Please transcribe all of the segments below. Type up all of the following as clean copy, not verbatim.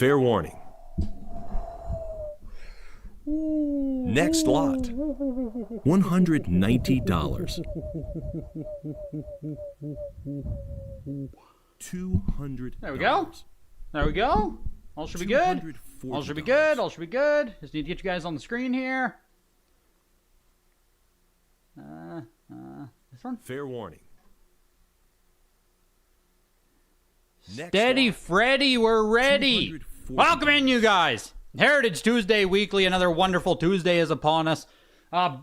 Fair warning. Next lot. $190. $200. There we go. There we go. All should be good. All should be good. All should be good. Just need to get you guys on the screen here. This one? Fair warning. Steady Freddy, we're ready. Welcome in, you guys. Heritage Tuesday Weekly, another wonderful Tuesday is upon us.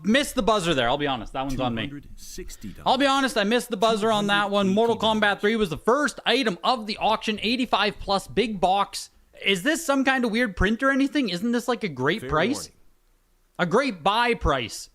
Missed the buzzer there, I'll be honest. That one's on me. I'll be honest, I missed the buzzer on that one. Mortal Kombat 3 was the first item of the auction, 85 plus big box. Is this some kind of weird print or anything? Isn't this like a great price? A great buy price,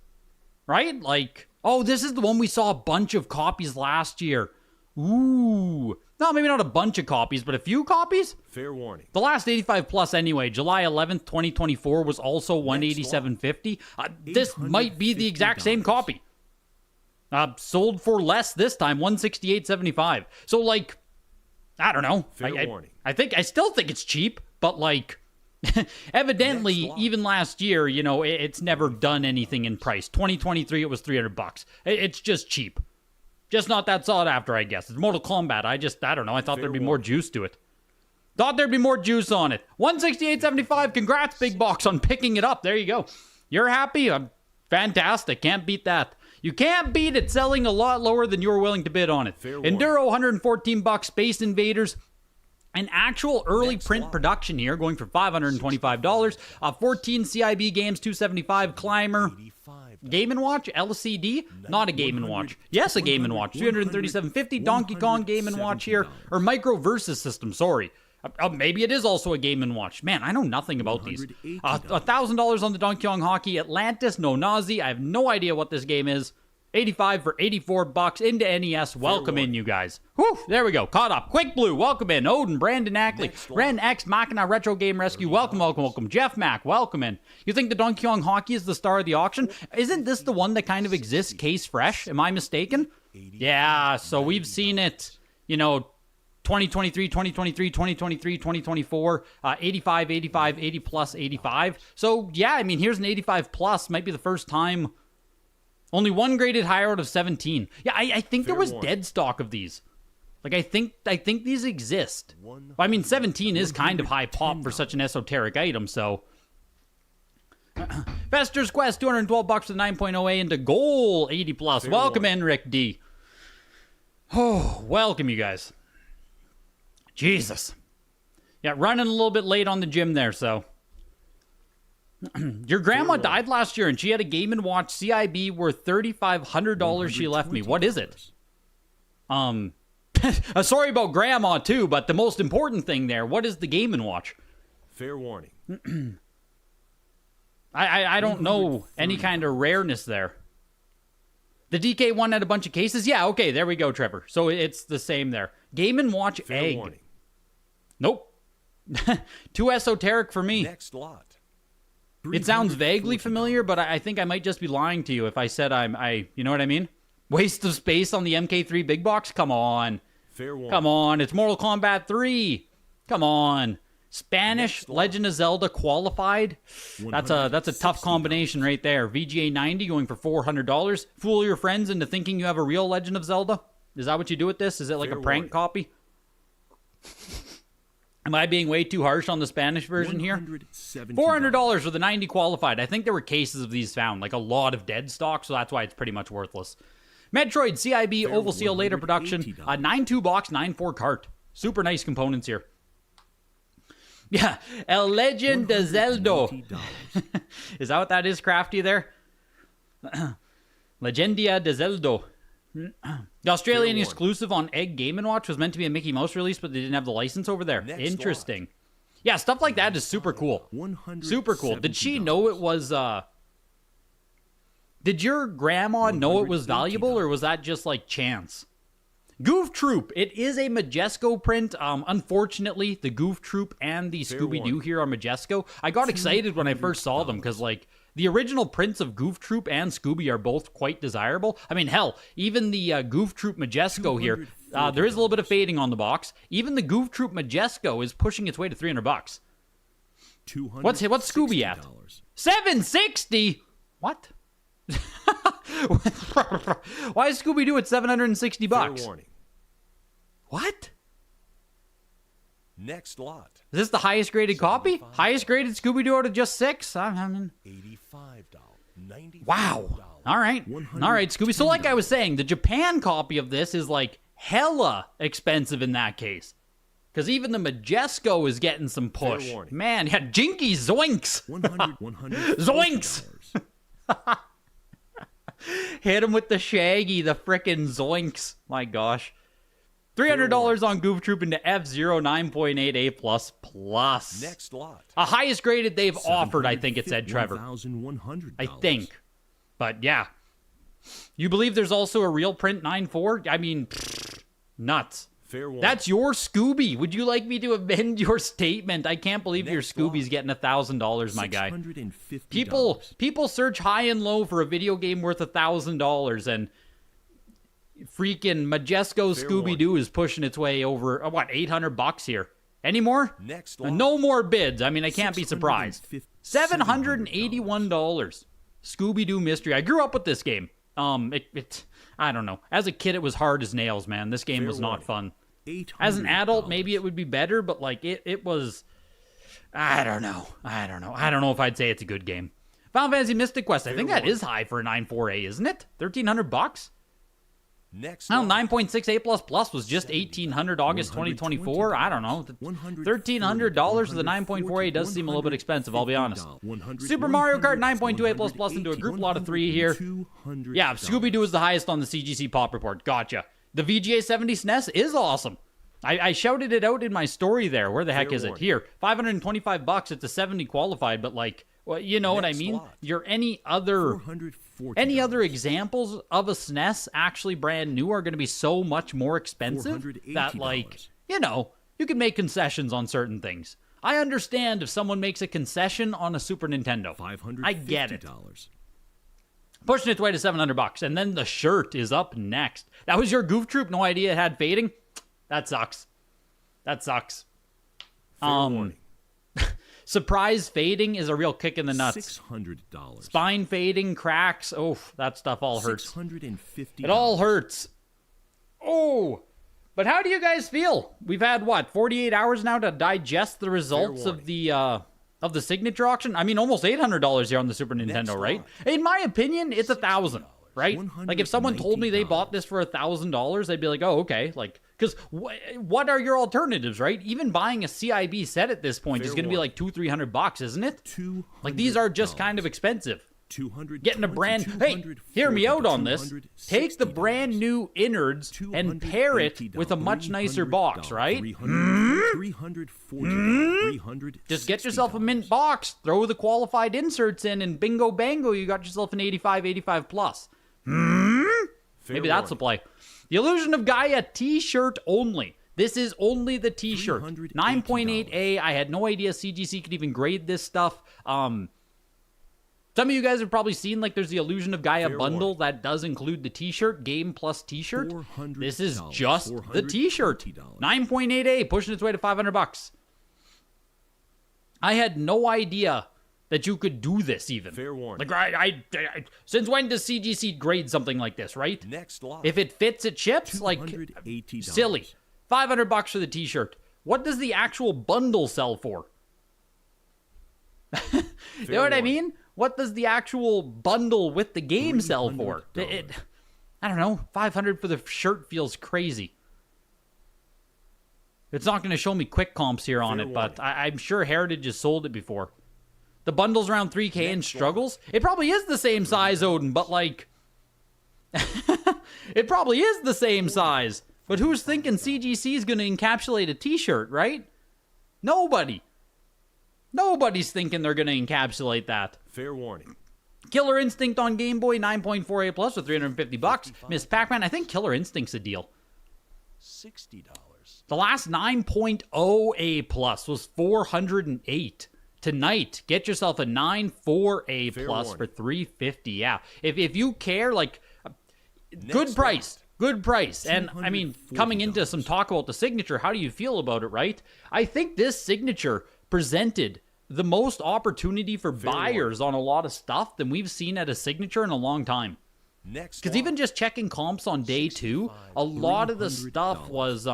right? Like, oh, this is the one we saw a bunch of copies last year. Ooh. No, maybe not a bunch of copies, but a few copies? Fair warning. The last 85 plus anyway, July 11th, 2024 was also 187.50. This might be the exact same copy. Sold for less this time, 168.75. So like, I don't know. Fair warning. I still think it's cheap, but like, evidently, even last year, you know, it's never done anything in price. 2023, it was $300. It's just cheap. Just not that sought after, I guess. It's Mortal Kombat. I don't know. I thought there'd be more juice to it. Thought there'd be more juice on it. 168.75. Congrats, Big Box, on picking it up. There you go. You're happy? Fantastic. Can't beat that. You can't beat it selling a lot lower than you were willing to bid on it. Enduro, $114. Space Invaders. An actual early print production here, going for $525. 14 CIB games, $275. Climber. Game & Watch, LCD, not a Game & Watch. Yes, a Game & Watch, $337.50. Donkey Kong Game & Watch here, or Micro Versus System, sorry. Maybe it is also a Game & Watch. Man, I know nothing about these. $1,000 on the Donkey Kong Hockey. Atlantis, no Nazi. I have no idea what this game is. 85 for $84 into NES. Welcome in, you guys. Whew, there we go. Caught up. Quick Blue, welcome in. Odin, Brandon Ackley, Ren X, Machina, Retro Game Rescue, welcome, welcome, welcome. Jeff Mack, welcome in. You think the Donkey Kong Hockey is the star of the auction? Isn't this the one that kind of exists case fresh? Am I mistaken? Yeah, so we've seen it, you know, 2023, 2023, 2023, 2024, 85, 85, 80 plus, 85. So, yeah, I mean, here's an 85 plus. Might be the first time. Only one graded higher out of 17. Yeah, I think there was dead stock of these. Like, I think these exist. I mean, 17 is kind of high pop for such an esoteric item, so. Fester's Quest, $212 for the 9.0A into goal, 80 plus. Welcome in, Rick D. Oh, welcome, you guys. Jesus. Yeah, running a little bit late on the gym there, so. Your grandma died last year and she had a Game & Watch CIB worth $3,500 she left me. What is it? Sorry about grandma too, but the most important thing there, what is the Game & Watch? Fair warning. I don't know any kind of rareness there. The DK1 had a bunch of cases? Yeah, okay, there we go, Trevor. So it's the same there. Game & Watch Fair egg. warning. Nope. Too esoteric for me. Next lot. It sounds vaguely familiar, but I think I might just be lying to you if I said you know what I mean? Waste of space on the MK3 big box? Come on. Fair warning. Come on. It's Mortal Kombat 3. Come on. Spanish Legend of Zelda qualified. That's a tough combination right there. VGA 90 going for $400. Fool your friends into thinking you have a real Legend of Zelda? Is that what you do with this? Is it like a prank copy? Am I being way too harsh on the Spanish version here? $400 for the 90 qualified. I think there were cases of these found, like a lot of dead stock, so that's why it's pretty much worthless. Metroid CIB Oval Seal later production, 9.2 box, 9.4 cart. Super nice components here. Yeah, El Legend de Zelda. Is that what that is, Crafty there? Legendia de Zelda. The Australian exclusive on Egg Game & Watch was meant to be a Mickey Mouse release, but they didn't have the license over there. Interesting. Yeah, stuff like that is super cool. Super cool. Did she know it was, Did your grandma know it was valuable, or was that just, like, chance? Goof Troop. It is a Majesco print. Unfortunately, the Goof Troop and the Scooby-Doo here are Majesco. I got excited when I first saw them, because, like, the original prints of Goof Troop and Scooby are both quite desirable. I mean, hell, even the Goof Troop Majesco here, there is a little bit of fading on the box. Even the Goof Troop Majesco is pushing its way to $300. $260. What's Scooby at? $760? What? Why is Scooby-Doo at $760? Fair warning. What? Next lot. Is this the highest graded copy? Highest graded Scooby-Doo out of just 6? I mean, $85. $95. wow. All right. All right, Scooby. So like I was saying, the Japan copy of this is like hella expensive in that case. Because even the Majesco is getting some push. Man, yeah, Jinky Zoinks. $100. Zoinks. Hit him with the Shaggy, the frickin' Zoinks. My gosh. $300 on Goof Troop into F-Zero 9.8 A++. Next lot. Highest graded they've offered, I think it said, Trevor. $1,100. I think. But yeah. You believe there's also a real print 9.4? I mean, nuts. Fair warning. That's your Scooby. Would you like me to amend your statement? I can't believe your Scooby's getting $1,000, my guy. $650. People search high and low for a video game worth $1,000, and freaking Majesco Scooby-Doo is pushing its way over, what, $800 here. Any more? Next lot. No more bids. I mean, I can't be surprised. $781. Scooby-Doo Mystery. I grew up with this game. I don't know. As a kid, it was hard as nails, man. This game was not fun. As an adult, maybe it would be better, but like it was. I don't know. I don't know if I'd say it's a good game. Final Fantasy Mystic Quest. I think that is high for a 9.4A, isn't it? $1,300. Next. No, 9.6A++ was just $1,800 August 2024. I don't know. $1,300 for the 9.4A does seem a little bit expensive, I'll be honest. Super Mario Kart 9.2A++ into a group lot of 3 here. Yeah, Scooby-Doo is the highest on the CGC Pop Report. Gotcha. The VGA 70 SNES is awesome. I shouted it out in my story there. Where the heck is it? Here. $525. It's a 70 qualified, but like, well, you know what I mean? You're any other examples of a SNES actually brand new are going to be so much more expensive that, like, you know, you can make concessions on certain things. I understand if someone makes a concession on a Super Nintendo. I get it. Pushing its way to $700, and then the shirt is up next. That was your Goof Troop? No idea it had fading? That sucks. That sucks. Surprise fading is a real kick in the nuts. $600. Spine fading, cracks. Oh, that stuff all hurts. $650. It all hurts. Oh, but how do you guys feel? We've had, what, 48 hours now to digest the results of the signature auction? I mean, almost $800 here on the Super Nintendo, right? In my opinion, it's $1,000, right? Like, if someone told me they bought this for $1,000, I'd be like, oh, okay. Like, because what are your alternatives, right? Even buying a CIB set at this point is going to be like $200-300, isn't it? Like, these are just kind of expensive. Getting a brand... Hey, hear me out on this. Take the brand new innards and pair it with a much nicer box, right? Just get yourself a mint box, throw the qualified inserts in, and bingo bango, you got yourself an 85 plus. Maybe that's the play. The Illusion of Gaia t-shirt only. This is only the t-shirt. 9.8A. I had no idea CGC could even grade this stuff. Some of you guys have probably seen, like, there's the Illusion of Gaia bundle that does include the t-shirt, game plus t-shirt. This is just the t-shirt. 9.8A, pushing its way to $500. I had no idea that you could do this even. Fair warning. Like, I since when does CGC grade something like this, right? Next lot. If it fits, it ships. Like, silly. $500 for the t-shirt. What does the actual bundle sell for? You know what I mean? What does the actual bundle with the game sell for? I don't know. $500 for the shirt feels crazy. It's not going to show me quick comps here on it, but I'm sure Heritage has sold it before. The bundle's around 3K and struggles. It probably is the same size, Odin, but like... it probably is the same size. But who's thinking CGC is going to encapsulate a t-shirt, right? Nobody. Nobody's thinking they're going to encapsulate that. Fair warning. Killer Instinct on Game Boy, 9.4A plus with $350. Miss Pac-Man, I think Killer Instinct's a deal. $60. The last 9.0A plus was $408. Tonight, get yourself a 9.4A plus for $350. Yeah, if you care, like, good price. Good price. And, I mean, coming into some talk about the signature, how do you feel about it, right? I think this signature presented the most opportunity for Fair buyers on a lot of stuff than we've seen at a Signature in a long time. Next Because lot. even just checking comps on day 2, a lot of the stuff was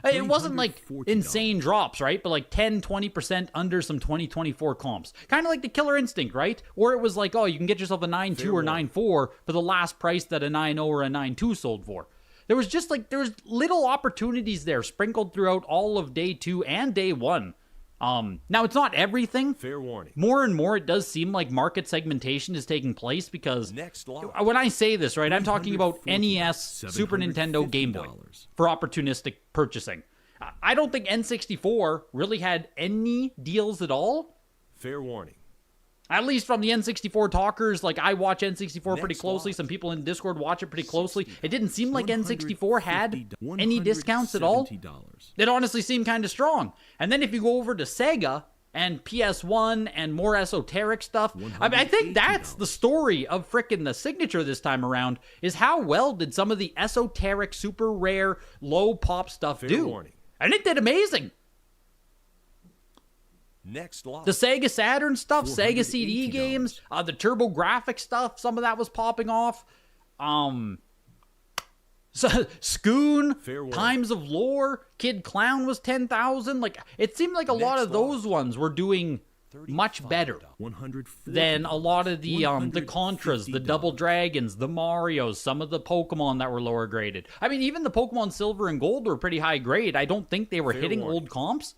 it wasn't like insane drops, right? But like 10-20% under some 2024 comps. Kind of like the Killer Instinct, right? Or it was like, oh, you can get yourself a 9.2 or 9.4 for the last price that a 9.0 or a 9.2 sold for. There was just like, there was little opportunities there sprinkled throughout all of day 2 and day 1. Now, it's not everything. Fair warning. More and more, it does seem like market segmentation is taking place because Next lot. when I say this, right, I'm talking about NES, Super Nintendo, Game Boy for opportunistic purchasing. I don't think N64 really had any deals at all. Fair warning. At least from the N64 talkers, like I watch N64 pretty Next closely. lot. Some people in Discord watch it pretty closely. It didn't seem like N64 had any discounts at all. It honestly seemed kind of strong. And then if you go over to Sega and PS1 and more esoteric stuff, I think that's the story of frickin' the Signature this time around, is how well did some of the esoteric, super rare, low pop stuff Fair do? warning. And it did amazing. Next lot. The Sega Saturn stuff, Sega CD $480. games, the Turbo Graphic stuff, some of that was popping off. So, Scoon, Fair warning. Times of Lore, Kid Clown was 10,000. Like, it seemed like a lot Next of those ones were doing much better than a lot of the Contras, the Double Dragons, the Marios, some of the Pokemon that were lower graded. I mean, even the Pokemon Silver and Gold were pretty high grade. I don't think they were Fair hitting warning. old comps.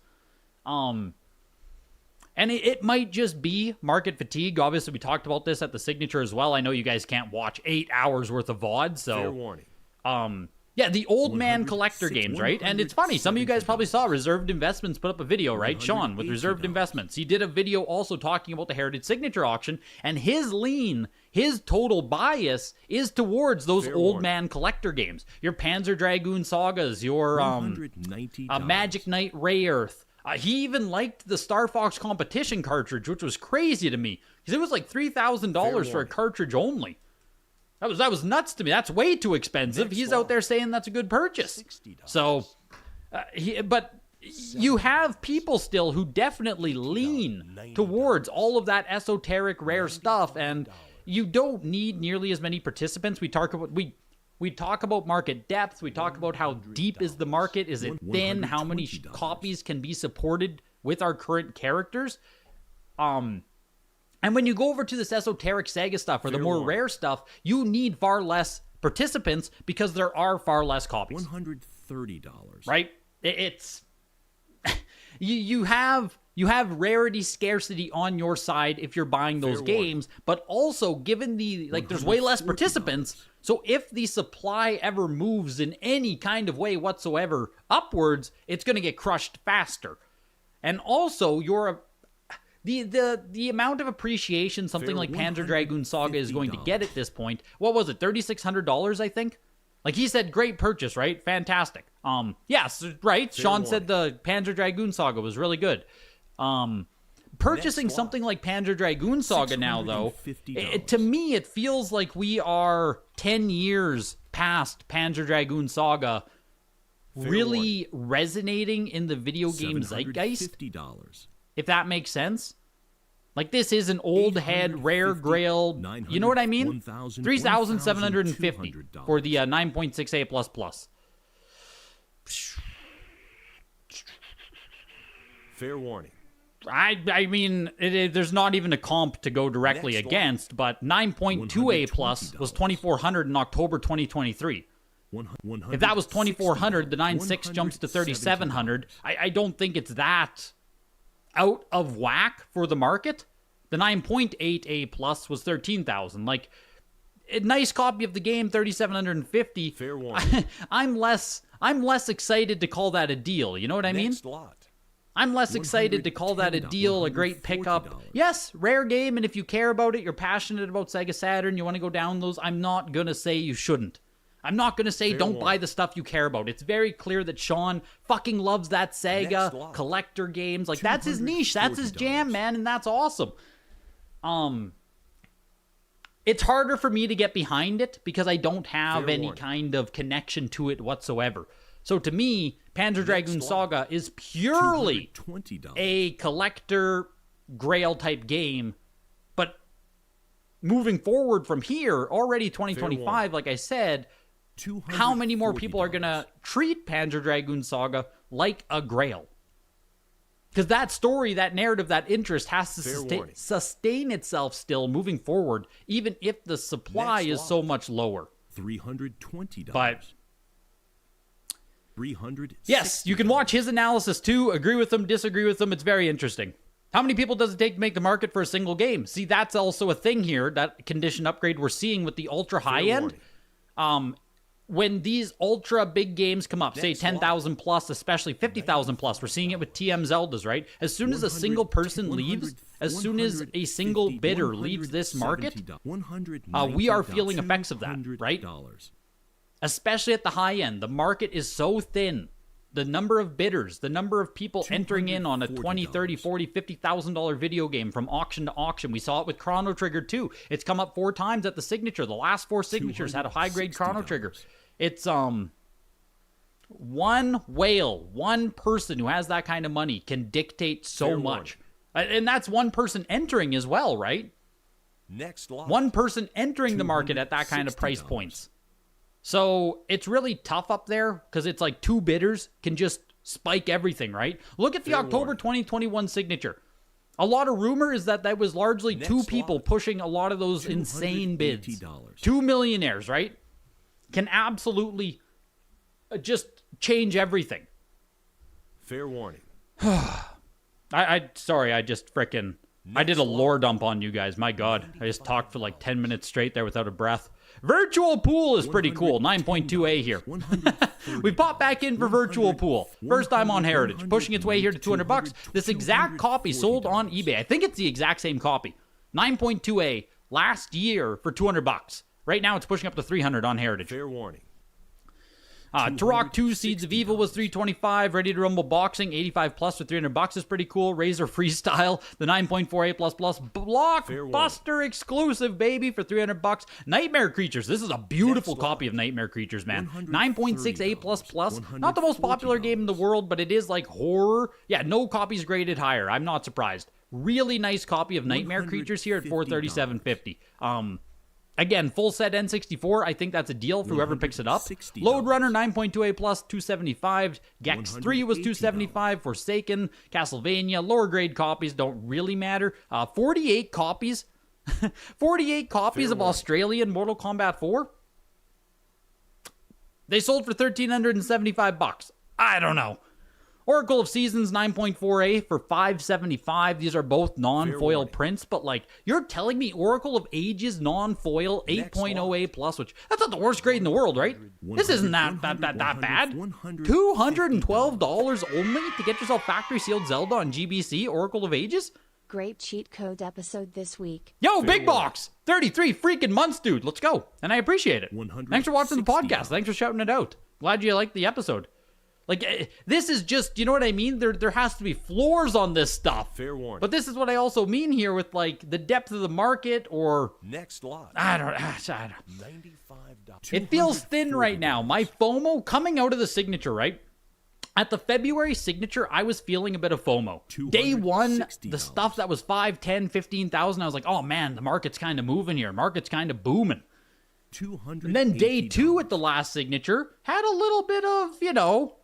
And it might just be market fatigue. Obviously, we talked about this at the Signature as well. I know you guys can't watch 8 hours worth of VOD, Fair so warning. yeah, the old man collector games, right? And it's funny, some of you guys probably saw Reserved Investments put up a video, right? Sean with Reserved $180. Investments. He did a video also talking about the Heritage Signature auction, and his total bias is towards those Fair old warning. man collector games. Your Panzer Dragoon Sagas, your $190. Magic Knight Ray Earth. He even liked the Star Fox competition cartridge, which was crazy to me because it was like $3,000 for a warning. cartridge only. That was nuts to me. That's way too expensive. Next He's lot. out there saying that's a good purchase. $60. So, but you have people still who definitely lean $90. towards all of that esoteric rare stuff, and you don't need nearly as many participants. We talk about market depth. We talk about how deep is the market. Is it thin? How many $120. copies can be supported with our current characters? And when you go over to this esoteric Sega stuff or the Fair more warning. rare stuff, you need far less participants because there are far less copies. $130. Right? It's you have rarity scarcity on your side if you're buying those Fair warning. games, but also given there's way less $140. participants, so if the supply ever moves in any kind of way whatsoever upwards, it's going to get crushed faster. And also the amount of appreciation something Fair like Panzer Dragoon Saga is going to get at this point. What was it? $3,600, I think. Like he said, great purchase, right? Fantastic. Yes, right. Sean said the Panzer Dragoon Saga was really good. Purchasing Next something like Panzer Dragoon Saga now, though, $650. to me, it feels like we are 10 years past Panzer Dragoon Saga really resonating in the video game zeitgeist, $750. if that makes sense. Like, this is an old head, rare grail, you know what I mean? $3,750 for the 9.68++. Fair warning. I mean, there's not even a comp to go directly Next against, but 9.2A plus was $2,400 in October 2023. If that was $2,400, the 9.6 jumps to $3,700. I don't think it's that out of whack for the market. The 9.8A plus was $13,000. Like, a nice copy of the game, $3,750. Fair warning. I'm less excited to call that a deal. You know what I mean? Next lot. I'm less excited to call that a deal, a great pickup. $140. Yes, rare game, and if you care about it, you're passionate about Sega Saturn, you want to go down those, I'm not going to say you shouldn't. I'm not going to say don't buy the stuff you care about. It's very clear that Sean fucking loves that Sega collector games. Like, that's his niche. That's his jam, man, and that's awesome. It's harder for me to get behind it because I don't have any kind of connection to it whatsoever. So to me, Panzer Dragoon Saga is purely $220. a collector grail type game. But moving forward from here, already 2025, like I said, how many more people are going to treat Panzer Dragoon Saga like a grail? Because that story, that narrative, that interest has to sustain itself still moving forward, even if the supply is so much lower. $320. But $360. yes, you can watch his analysis too. Agree with him, disagree with him. It's very interesting. How many people does it take to make the market for a single game? See, that's also a thing here, that condition upgrade we're seeing with the ultra high end. When these ultra big games come up, say 10,000 plus, especially 50,000 plus, we're seeing it with TM Zeldas, right? As soon as a single person leaves, as soon as a single bidder leaves this market, we are feeling effects of that, right? Especially at the high end. The market is so thin. The number of bidders, the number of people entering in on a $20, $30, $40, $50,000 video game from auction to auction. We saw it with Chrono Trigger too. It's come up 4 times at the signature. The last 4 signatures had a high-grade Chrono Trigger. It's one whale, one person who has that kind of money can dictate so much. And that's one person entering as well, right? Next lot. One person entering the market at that kind of price points. So it's really tough up there because it's like 2 bidders can just spike everything, right? Look at the October 2021 signature. A lot of rumor is that was largely 2 people pushing a lot of those insane bids. 2 millionaires, right? Can absolutely just change everything. Fair warning. Sorry, I just frickin' I did a lore dump on you guys. My God, I just talked for like 10 minutes straight there without a breath. Virtual Pool is pretty cool. 9.2A here. We popped back in for Virtual Pool. First time on Heritage. Pushing its way here to $200. This exact copy sold on eBay. I think it's the exact same copy. 9.2A last year for $200. Right now it's pushing up to 300 on Heritage. Fair warning. Turok 2 Seeds of Evil was $325. Ready to Rumble Boxing 85 plus for $300 is pretty cool. Razor Freestyle, the 9.48 plus Blockbuster exclusive, baby, for $300. Nightmare Creatures. This is a beautiful copy of Nightmare Creatures, man. 9.68 plus. Not the most popular game in the world, but it is like horror. Yeah, no copies graded higher. I'm not surprised. Really nice copy of Nightmare Creatures here at $437.50. Again, full set N64, I think that's a deal for whoever picks it up. Load Runner 9.2A plus, $275. Gex 3 was $275. Forsaken, Castlevania, lower grade copies don't really matter. 48 copies. 48 copies of Australian Mortal Kombat 4. They sold for $1,375. I don't know. Oracle of Seasons 9.4A for $575. These are both non-foil prints, but like, you're telling me Oracle of Ages non-foil 8.0A plus, which that's not the worst grade in the world, right? This isn't that bad. $212 only to get yourself factory sealed Zelda on GBC Oracle of Ages? Great cheat code episode this week. Yo, Big Box! 33 freaking months, dude. Let's go. And I appreciate it. Thanks for watching the podcast. Thanks for shouting it out. Glad you liked the episode. Like, this is just, you know what I mean? There has to be floors on this stuff. Fair warning. But this is what I also mean here with, like, the depth of the market or... Next lot. I don't $95. It feels thin right now. My FOMO coming out of the signature, right? At the February signature, I was feeling a bit of FOMO. Day one, the stuff that was 5, 10, 15,000, I was like, oh man, the market's kind of moving here. Market's kind of booming. And then day 2 at the last signature had a little bit of, you know...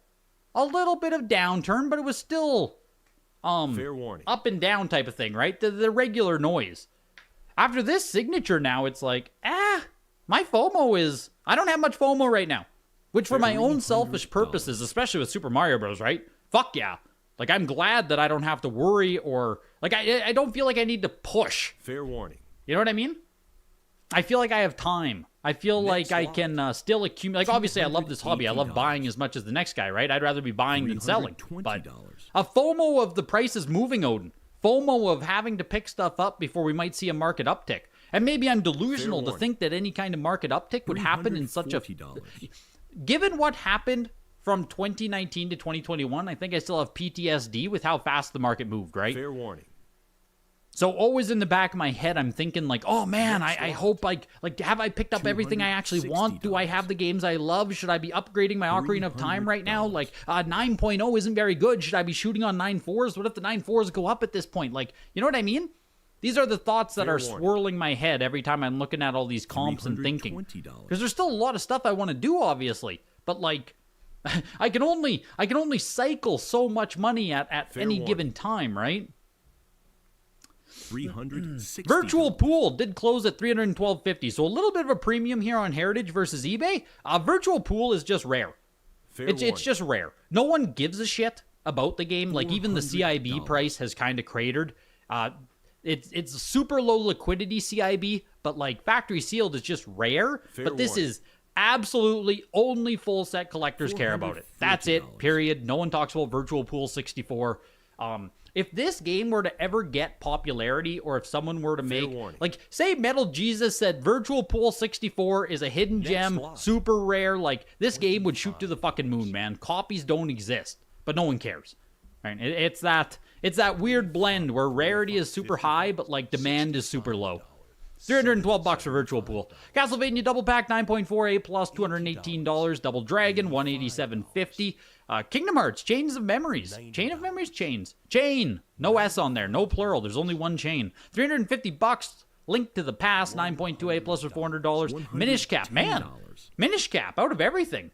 a little bit of downturn, but it was still fair warning. Up and down type of thing, right? The regular noise. After this signature now, it's like, my FOMO is... I don't have much FOMO right now. Which for my own selfish purposes, especially with Super Mario Bros., right? Fuck yeah. Like, I'm glad that I don't have to worry or... Like, I don't feel like I need to push. Fair warning. You know what I mean? I feel like I have time. I feel like I can still accumulate. Like, obviously, I love this hobby. I love buying as much as the next guy, right? I'd rather be buying than selling. But a FOMO of the prices moving, Odin. FOMO of having to pick stuff up before we might see a market uptick. And maybe I'm delusional to think that any kind of market uptick would happen in such a... Given what happened from 2019 to 2021, I think I still have PTSD with how fast the market moved, right? Fair warning. So always in the back of my head, I'm thinking like, oh man, I hope like have I picked up everything I actually want? Do I have the games I love? Should I be upgrading my Ocarina of Time right now? Like 9.0 isn't very good. Should I be shooting on 9.4s? What if the 9.4s go up at this point? Like, you know what I mean? These are the thoughts that are swirling my head every time I'm looking at all these comps and thinking. Because there's still a lot of stuff I want to do, obviously. But like, I can only cycle so much money at any given time, right? Virtual Pool did close at $312.50, so a little bit of a premium here on Heritage versus eBay. Virtual Pool is just rare. It's just rare. No one gives a shit about the game. Like, even the CIB price has kind of cratered. It's a super low liquidity CIB, but like factory sealed is just rare. But this is absolutely only full set collectors care about it. That's it, period. No one talks about Virtual Pool 64. If this game were to ever get popularity, or if someone were to make, like, say Metal Jesus said Virtual Pool 64 is a hidden gem, super rare, like, this game would shoot to the fucking moon, man. Copies don't exist, but no one cares. Right? It's that weird blend where rarity is super high, but, like, demand is super low. $312 for Virtual Pool. Castlevania Double Pack 9.48 plus $218. Double Dragon $187.50. Kingdom Hearts Chains of Memories. Chain of Memories? Chain. No S on there. No plural. There's only one chain. $350. Link to the Past 9.28 plus or $400. Minish Cap. Man. Minish Cap out of everything.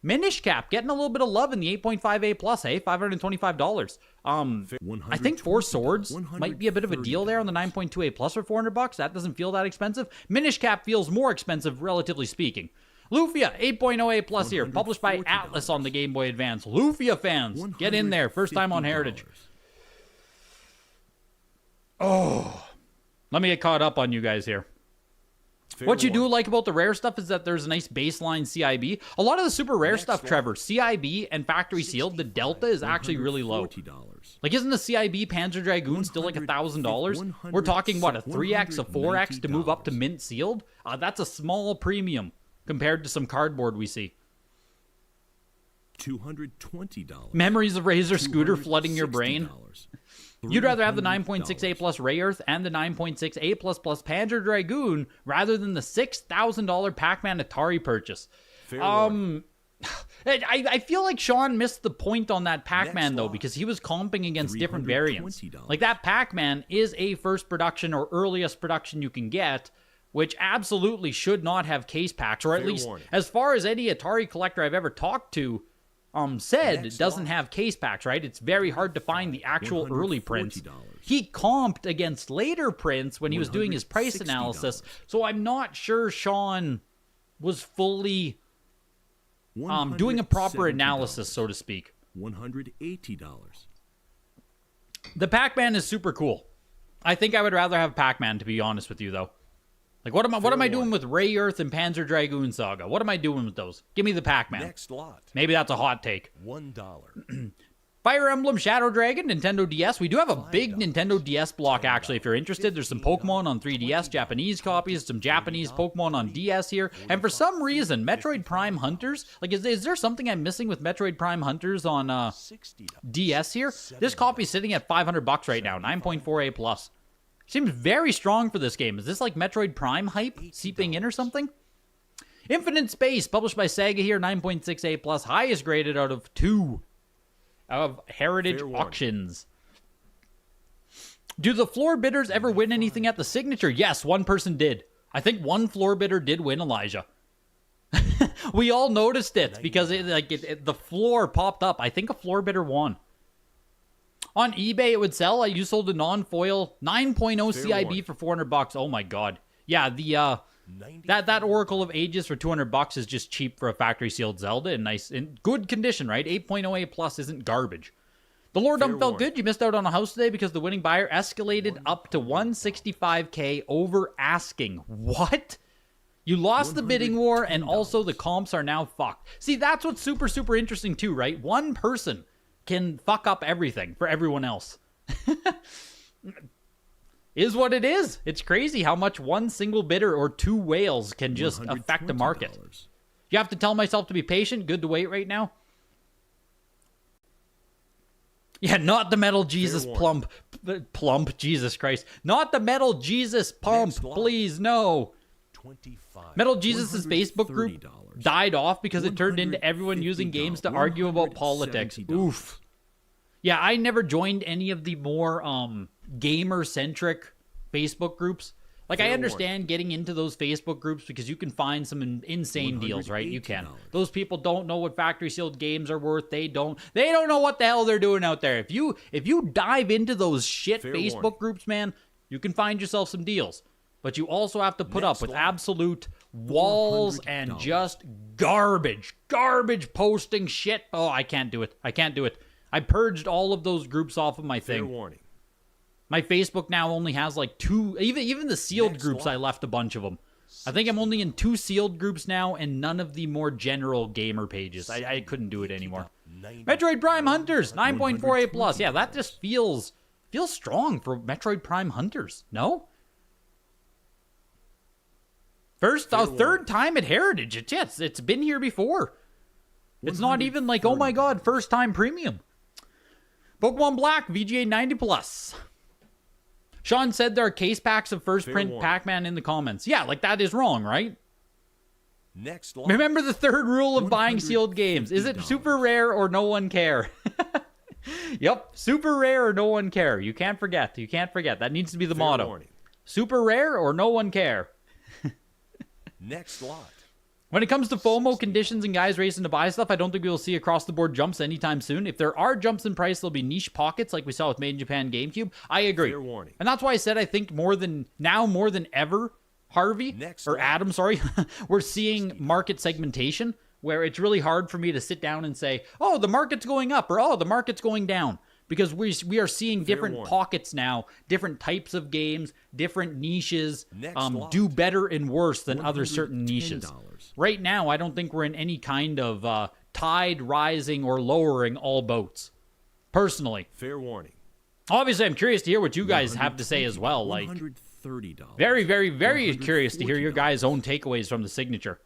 Minish Cap getting a little bit of love in the 8.58 plus, hey? $525. I think Four Swords might be a bit of a deal there on the 9.28 plus for $400. That doesn't feel that expensive. Minish Cap feels more expensive, relatively speaking. Lufia 8.08 plus here, published by Atlas on the Game Boy Advance. Lufia fans, get in there. First time on Heritage. Oh, let me get caught up on you guys here. What you do like about the rare stuff is that there's a nice baseline CIB. A lot of the super rare stuff, Trevor, CIB and factory sealed, the delta is actually really low. Like, isn't the CIB Panzer Dragoon still like $1,000? We're talking, what, a 3x, a 4x to move up to mint sealed? That's a small premium compared to some cardboard we see. $220. Memories of Razor Scooter flooding your brain. You'd rather have the 9.68 plus Ray Earth and the 9.68 plus Panzer Dragoon rather than the $6,000 Pac-Man Atari purchase. I feel like Sean missed the point on that Pac-Man, though, because he was comping against different variants. Like, that Pac-Man is a first production or earliest production you can get, which absolutely should not have case packs, or at least as far as any Atari collector I've ever talked to said, it doesn't have case packs, right? It's very hard to find the actual early prints. He comped against later prints when he was doing his price analysis, so I'm not sure Sean was fully doing a proper analysis, so to speak. $180. The Pac-Man is super cool. I think I would rather have Pac-Man, to be honest with you, though. Like, what am I doing with Ray Earth and Panzer Dragoon Saga? What am I doing with those? Give me the Pac-Man. Next lot. Maybe that's a hot take. $1. Fire Emblem Shadow Dragon, Nintendo DS. We do have a big Nintendo DS block, actually, if you're interested. There's some Pokemon on 3DS, Japanese copies, some Japanese Pokemon on DS here. And for some reason, Metroid Prime Hunters, like, is there something I'm missing with Metroid Prime Hunters on DS here? This copy's sitting at $500 right now, 9.48 plus. Seems very strong for this game. Is this like Metroid Prime hype seeping in or something? Infinite Space, published by Sega here, 9.68 plus, highest graded out of 2 of Heritage auctions. Do the floor bidders ever win anything at the signature? Yes, one person did. I think one floor bidder did win, Elijah. We all noticed it because the floor popped up. I think a floor bidder won. On eBay, it would sell. You sold a non-foil 9.0 CIB for $400. Oh my god. Yeah, the that Oracle of Ages for $200 is just cheap for a factory sealed Zelda and nice in good condition, right? 8.08 plus isn't garbage. The Lore Dump felt good. You missed out on a house today because the winning buyer escalated up to $165K over asking. What? You lost the bidding war, and also the comps are now fucked. See, that's what's super, super interesting too, right? One person can fuck up everything for everyone else. Is what it is. It's crazy how much one single bidder or two whales can just affect a market. You have to tell myself to be patient. Good to wait right now. Yeah, not the Metal Jesus plump. Plump, Jesus Christ. Not the Metal Jesus pump, Next lot. please, no. 25. Metal Jesus' Facebook group $130. died off because it turned into everyone using games to argue about politics. $170. Oof. Yeah, I never joined any of the more gamer-centric Facebook groups. Like, I Fair understand getting into those Facebook groups because you can find some insane deals, right? You can. $180. Those people don't know what factory sealed games are worth. They don't know what the hell they're doing out there. If you dive into those shit Fair Facebook warning. groups, man, you can find yourself some deals. But you also have to put up Next with lot. absolute walls and $400. just garbage posting shit. Oh, I can't do it. I purged all of those groups off of my Fair thing. warning. My Facebook now only has like 2, even the sealed Next groups, lot. I left a bunch of them. I think I'm only in 2 sealed groups now and none of the more general gamer pages. I couldn't do it anymore. 90. Metroid Prime Hunters, 9.48 plus. Yeah, that $120. just feels strong for Metroid Prime Hunters, no? Third time at Heritage. It's been here before. It's not even like, oh my god, first time premium. Pokemon Black, VGA 90 plus. Sean said there are case packs of first Fair print warning. Pac-Man in the comments. Yeah, like that is wrong, right? Next lot. Remember the third rule of buying sealed games. Is it $150. super rare or no one care? Yep, super rare or no one care. You can't forget. That needs to be the Fair motto. warning. Super rare or no one care. Next lot. When it comes to FOMO conditions and guys racing to buy stuff, I don't think we will see across-the-board jumps anytime soon. If there are jumps in price, there'll be niche pockets like we saw with Made in Japan GameCube. I agree. Fair warning. And that's why I said I think more than ever, Harvey, Next or lot. Adam, sorry, we're seeing market segmentation where it's really hard for me to sit down and say, oh, the market's going up or, oh, the market's going down. Because we are seeing different warning. pockets now, different types of games, different niches Next lot. do better and worse than other certain niches. $110. Right now, I don't think we're in any kind of tide rising or lowering all boats. Personally. Fair warning. Obviously, I'm curious to hear what you guys have to say as well. Like, $130. very, very, very curious to hear your guys' own takeaways from the signature.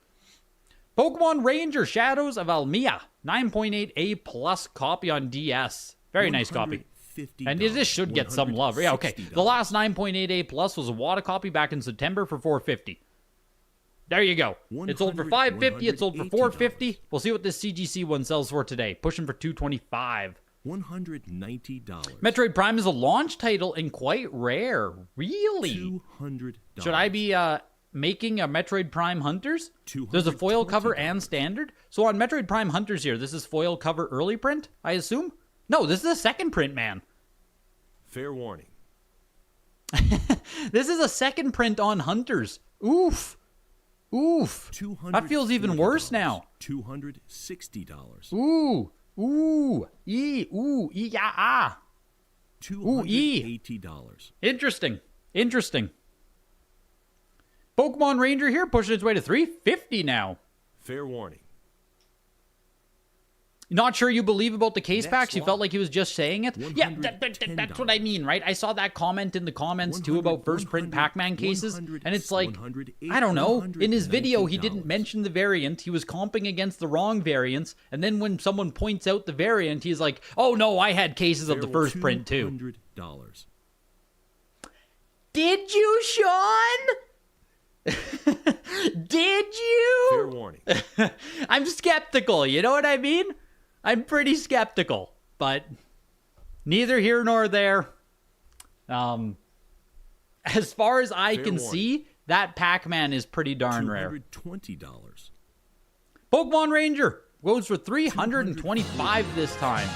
Pokemon Ranger Shadows of Almia, 9.8 A plus copy on DS. Very nice copy. And this should get some love. Yeah, okay. The last 9.8 A plus was a WADA copy back in September for $450. There you go. It sold for $550. It sold for $450. We'll see what this CGC one sells for today. Pushing for $225. $190. Metroid Prime is a launch title and quite rare. Really? $200. Should I be making a Metroid Prime Hunters? There's a foil cover and standard. So on Metroid Prime Hunters here, this is foil cover early print, I assume? No, this is a second print, man. Fair warning. This is a second print on Hunters. Oof. Oof. That feels even worse now. $260. Ooh. Ooh. Ooh. Yeah. Ah. $280. Interesting. Pokemon Ranger here pushing its way to $350 now. Fair warning. Not sure you believe about the case Next packs? You lot. felt like he was just saying it? Yeah, that's what I mean, right? I saw that comment in the comments, too, about first print Pac-Man cases. And it's like, I don't know. In his video, he didn't mention the variant. He was comping against the wrong variants. And then when someone points out the variant, he's like, oh, no, I had cases of the first print, too. $200. Did you, Sean? Did you? Fair warning. I'm skeptical, you know what I mean? I'm pretty skeptical, but neither here nor there. As far as I can see, that Pac-Man is pretty darn rare. $220. Pokemon Ranger goes for $325 this time.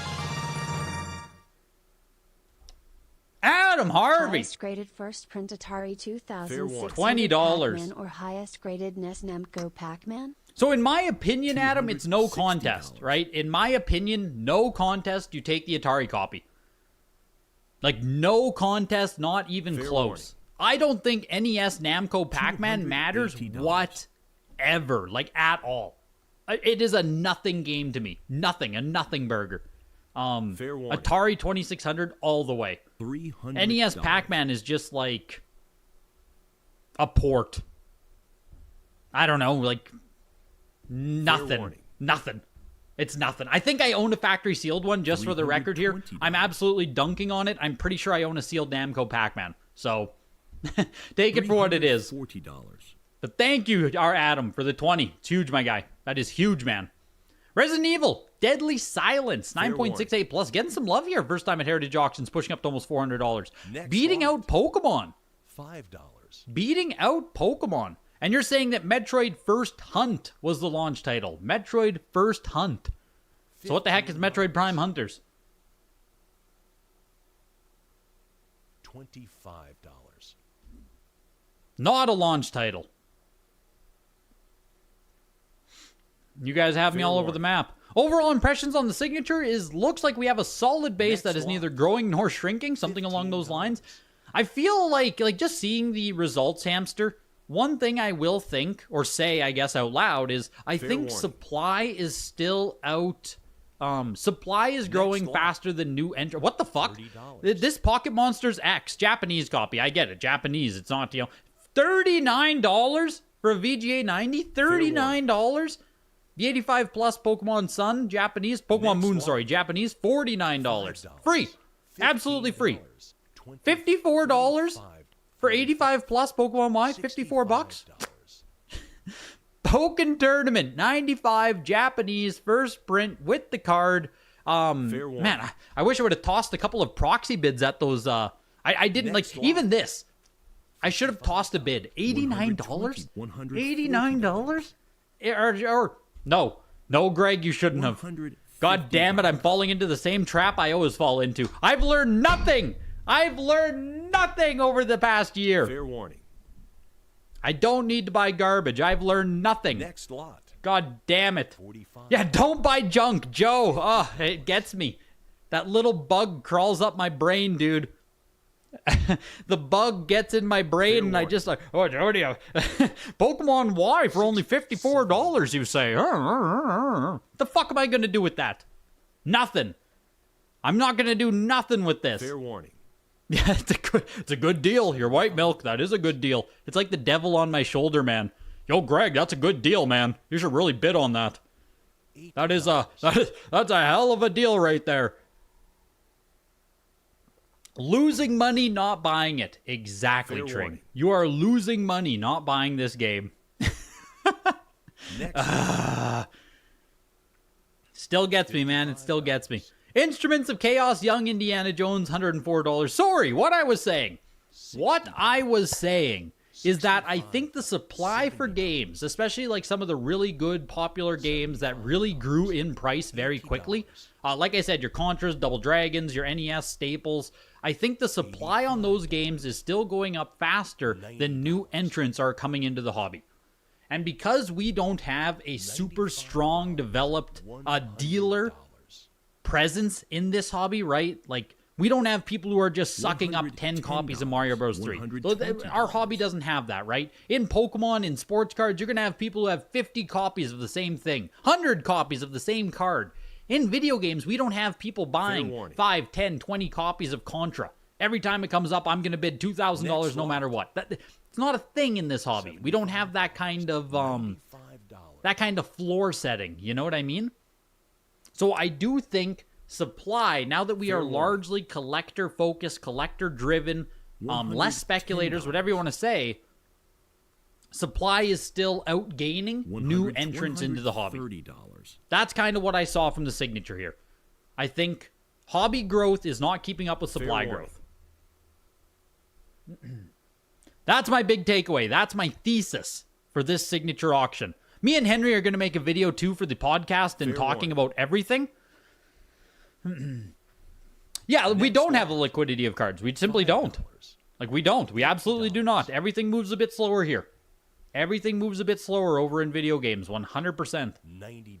Adam Harvey. Highest graded first print Atari Fair warning. 2600 $20. Pac-Man or highest graded NES Namco Pac-Man? So in my opinion, Adam, it's no contest, right? In my opinion, no contest. You take the Atari copy. Like, no contest, not even Fair close. warning. I don't think NES Namco Pac-Man matters $280. whatever, like at all. It is a nothing game to me. Nothing, a nothing burger. Fair warning. Atari 2600 all the way. $300. NES Pac-Man is just like a port. I don't know, like nothing. warning. Nothing. It's nothing. I think I own a factory sealed one, just for the record here. I'm absolutely dunking on it. I'm pretty sure I own a sealed Namco Pac-Man. So, take it for what it is. $40. But thank you, our Adam, for the 20. It's huge, my guy. That is huge, man. Resident Evil, Deadly Silence, 9.68 plus. Getting some love here. First time at Heritage Auctions, pushing up to almost $400. Beating out Pokemon. $5. Beating out Pokemon. And you're saying that Metroid First Hunt was the launch title. Metroid First Hunt. So what the heck is Metroid Prime Hunters? $25. Not a launch title. You guys have me all over the map. Overall impressions on the signature is looks like we have a solid base that is neither growing nor shrinking, something along those lines. I feel like just seeing the results, Hamster, one thing I will think, or say, I guess, out loud is I think supply is still out. Supply is growing faster than new entry. What the fuck? This Pocket Monsters X, Japanese copy. I get it. Japanese. It's not, $39 for a VGA 90? $39? The 85 plus Pokemon Sun, Japanese. Pokemon Moon, sorry, Japanese. $49. Free. Absolutely free. $54 for 85 plus Pokemon Y. 54 bucks. Pokken Tournament, 95 Japanese first print with the card. Man, I wish I would have tossed a couple of proxy bids at those. I didn't even this. I should have tossed a bid. $89? $89? Or no, Greg, you shouldn't have. God damn it, I'm falling into the same trap I always fall into. I've learned nothing. Over the past year. Fair warning. I don't need to buy garbage. I've learned nothing. Next lot. God damn it. 45. Yeah, don't buy junk, Joe. Oh, it gets me. That little bug crawls up my brain, dude. The bug gets in my brain, and I just what do you have? Pokemon Y for only $54, you say. The fuck am I going to do with that? Nothing. I'm not going to do nothing with this. Fair warning. Yeah, it's a good deal. Your white milk, that is a good deal. It's like the devil on my shoulder, man. Yo, Greg, that's a good deal, man. You should really bid on that. That's a hell of a deal right there. Losing money not buying it. Exactly, Tring. You are losing money not buying this game. Still gets me, man. It still gets me. Instruments of Chaos, Young Indiana Jones, $104. Sorry, what I was saying is that I think the supply for games, especially like some of the really good popular games that really grew in price very quickly, like I said, your Contras, Double Dragons, your NES staples, I think the supply on those games is still going up faster than new entrants are coming into the hobby. And because we don't have a super strong developed dealer presence in this hobby, right? Like, we don't have people who are just sucking up 10 copies of Mario Bros. 3. Our hobby doesn't have that, right? In Pokemon, in sports cards, you're going to have people who have 50 copies of the same thing, 100 copies of the same card. In video games, we don't have people buying 5, 10, 20 copies of Contra. Every time it comes up, I'm going to bid $2,000 no matter what. It's not a thing in this hobby. We don't have that kind of floor setting. You know what I mean? So I do think supply, now that we are largely collector-focused, collector-driven, less speculators, whatever you want to say, supply is still outgaining new entrants into the hobby. That's kind of what I saw from the signature here. I think hobby growth is not keeping up with supply growth. That's my big takeaway. That's my thesis for this signature auction. Me and Henry are going to make a video, too, for the podcast and talking about everything. Yeah, we don't have the liquidity of cards. We simply don't. Like, we don't. We absolutely do not. Everything moves a bit slower here. Everything moves a bit slower over in video games, 100%. $90.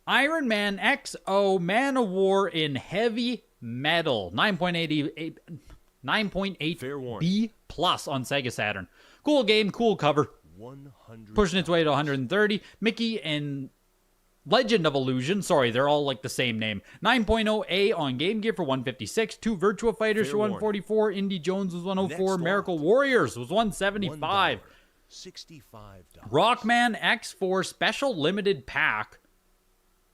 Iron Man XO Man of War in heavy metal. 9.8 B plus on Sega Saturn. Cool game, cool cover. Pushing its way to 130. Mickey and Legend of Illusion. Sorry, they're all like the same name. 9.0 A on Game Gear for 156. 2 Virtua Fighters for 144. Indy Jones was 104. Miracle Warriors was 175. $65. Rockman X4 Special Limited Pack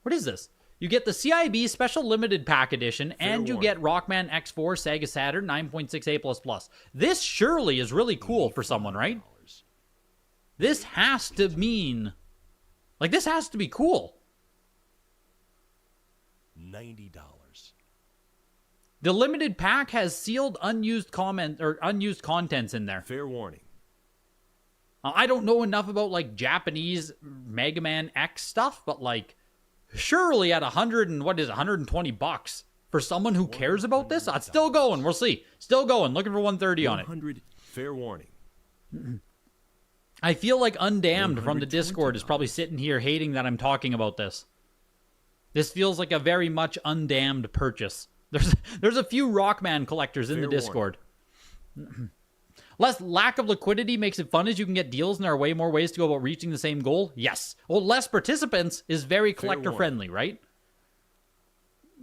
What is this? You get the CIB Special Limited Pack Edition, and you get Rockman X4 Sega Saturn 9.6A++. This surely is really cool for someone, right? This has to mean... Like, this has to be cool. $90. The limited pack has sealed unused contents in there. Fair warning. I don't know enough about, like, Japanese Mega Man X stuff, but, like, surely at $120 for someone who cares about this? It's still going. We'll see. Still going. Looking for 130 on it. 100. Fair warning. I feel like Undamned from the Discord is probably sitting here hating that I'm talking about this. This feels like a very much Undamned purchase. There's a few Rockman collectors in the Discord. Less lack of liquidity makes it fun as you can get deals and there are way more ways to go about reaching the same goal. Yes. Well, less participants is very collector friendly, right?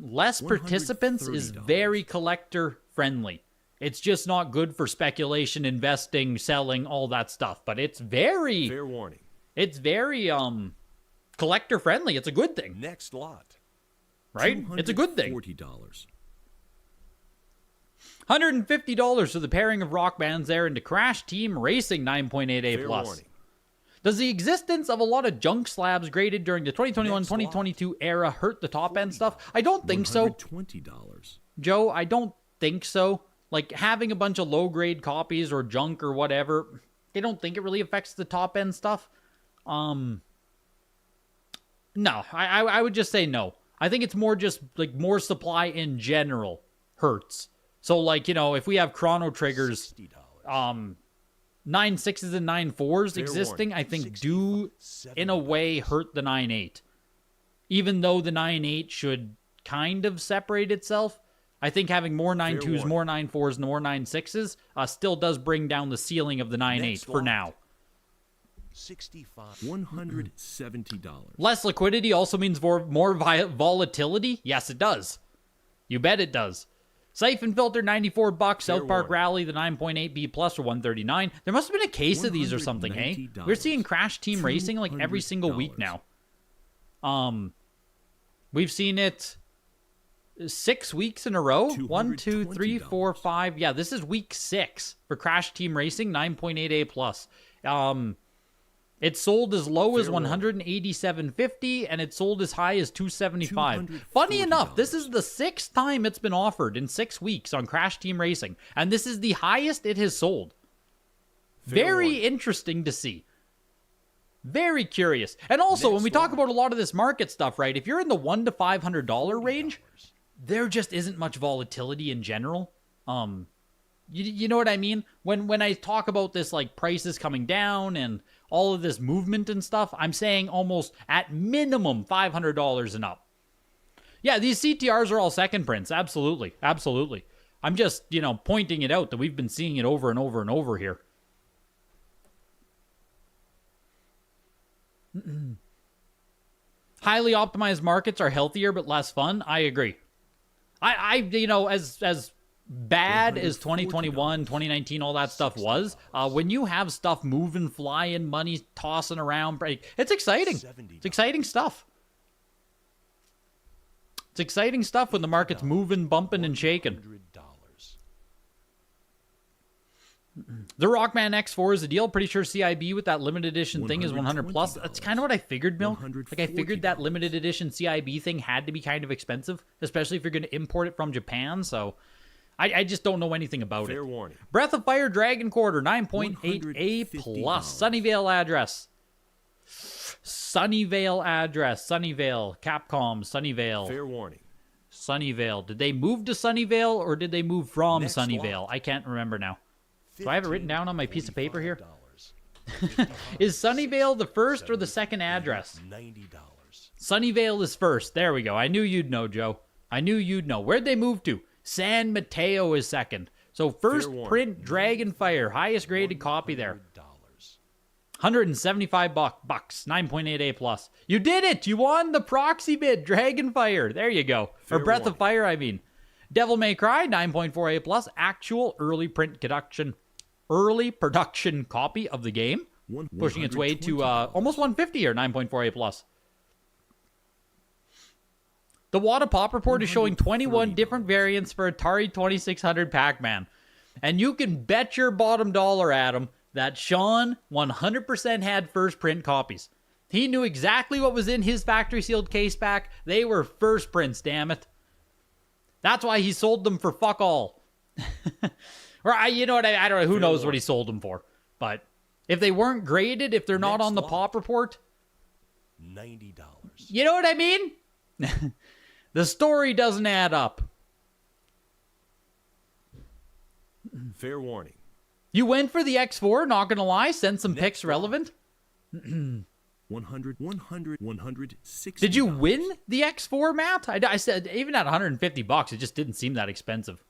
Less participants is very collector friendly. It's just not good for speculation, investing, selling, all that stuff. But it's very... Fair warning. It's very collector friendly. It's a good thing. Next lot. Right? It's a good thing. $40. $150 for the pairing of rock bands there into Crash Team Racing 9.8A+. Warning. Does the existence of a lot of junk slabs graded during the 2021-2022 era hurt the top end stuff? I don't think so. $120. Joe, I don't think so. Like, having a bunch of low-grade copies or junk or whatever, I don't think it really affects the top end stuff. No, I would just say no. I think it's more just, like, more supply in general hurts. So, like, you know, if we have Chrono Triggers, 9.6s and 9.4s existing, I think do, in a way, hurt the 9.8. Even though the 9.8 should kind of separate itself, I think having more 9.2s, more 9.4s, and more 9.6s still does bring down the ceiling of the 9.8 for now. $170. Less liquidity also means more volatility? Yes, it does. You bet it does. Siphon Filter, $94. South Park Rally, the 9.8B Plus for $139. There must have been a case of these or something, hey? We're seeing Crash Team Racing like every single week now. We've seen it 6 weeks in a row. 1, 2, 3, 4, 5. Yeah, this is week 6 for Crash Team Racing, 9.8A Plus. It sold as low as $187.50, and it sold as high as $275. Funny enough, this is the 6th time it's been offered in 6 weeks on Crash Team Racing, and this is the highest it has sold. Very interesting to see. Very curious. And also, when we talk about a lot of this market stuff, right, if you're in the $100 to $500 range, there just isn't much volatility in general. You know what I mean? When I talk about this, like, prices coming down and all of this movement and stuff, I'm saying almost at minimum $500 and up. Yeah, these CTRs are all second prints. Absolutely. Absolutely. I'm just, you know, pointing it out that we've been seeing it over and over and over here. Highly optimized markets are healthier but less fun. I agree. I you know, as bad as 2021, 2019, all that stuff was, when you have stuff moving, flying, money tossing around, it's exciting. It's exciting stuff. It's exciting stuff when the market's moving, bumping, and shaking. The Rockman X4 is a deal. Pretty sure CIB with that limited edition thing is 100 plus. That's kind of what I figured, Milk. Like, I figured that limited edition CIB thing had to be kind of expensive, especially if you're going to import it from Japan, so I just don't know anything about it. Warning. Breath of Fire Dragon Quarter, 9.8A plus. Sunnyvale address. Sunnyvale address. Sunnyvale. Capcom. Sunnyvale. Fair warning. Sunnyvale. Did they move to Sunnyvale or did they move from Sunnyvale? I can't remember now. Do I have it written down on my piece of paper here? Is Sunnyvale the first or the second address? Sunnyvale is first. There we go. I knew you'd know, Joe. I knew you'd know. Where'd they move to? San Mateo is second. So first print Dragonfire, highest graded copy there. $175 bucks, 9.8A plus. You did it! You won the proxy bid, Dragonfire. There you go. Or Breath of Fire, I mean. Devil May Cry, 9.4A plus. Actual early production copy of the game, pushing its way to almost 150 or 9.4A plus. The Wada Pop Report is showing 21 $130. different variants for Atari 2600 Pac-Man. And you can bet your bottom dollar, Adam, that Sean 100% had first print copies. He knew exactly what was in his factory sealed case back. They were first prints, damn it. That's why he sold them for fuck all. Or, you know what, I don't know, who knows what he sold them for. But if they weren't graded, if they're not on the Pop Report, $90. you know what I mean? The story doesn't add up. Fair warning. You went for the X4, not gonna lie, send some pics relevant. 160. Did you win the X4, Matt? I said, even at $150, it just didn't seem that expensive.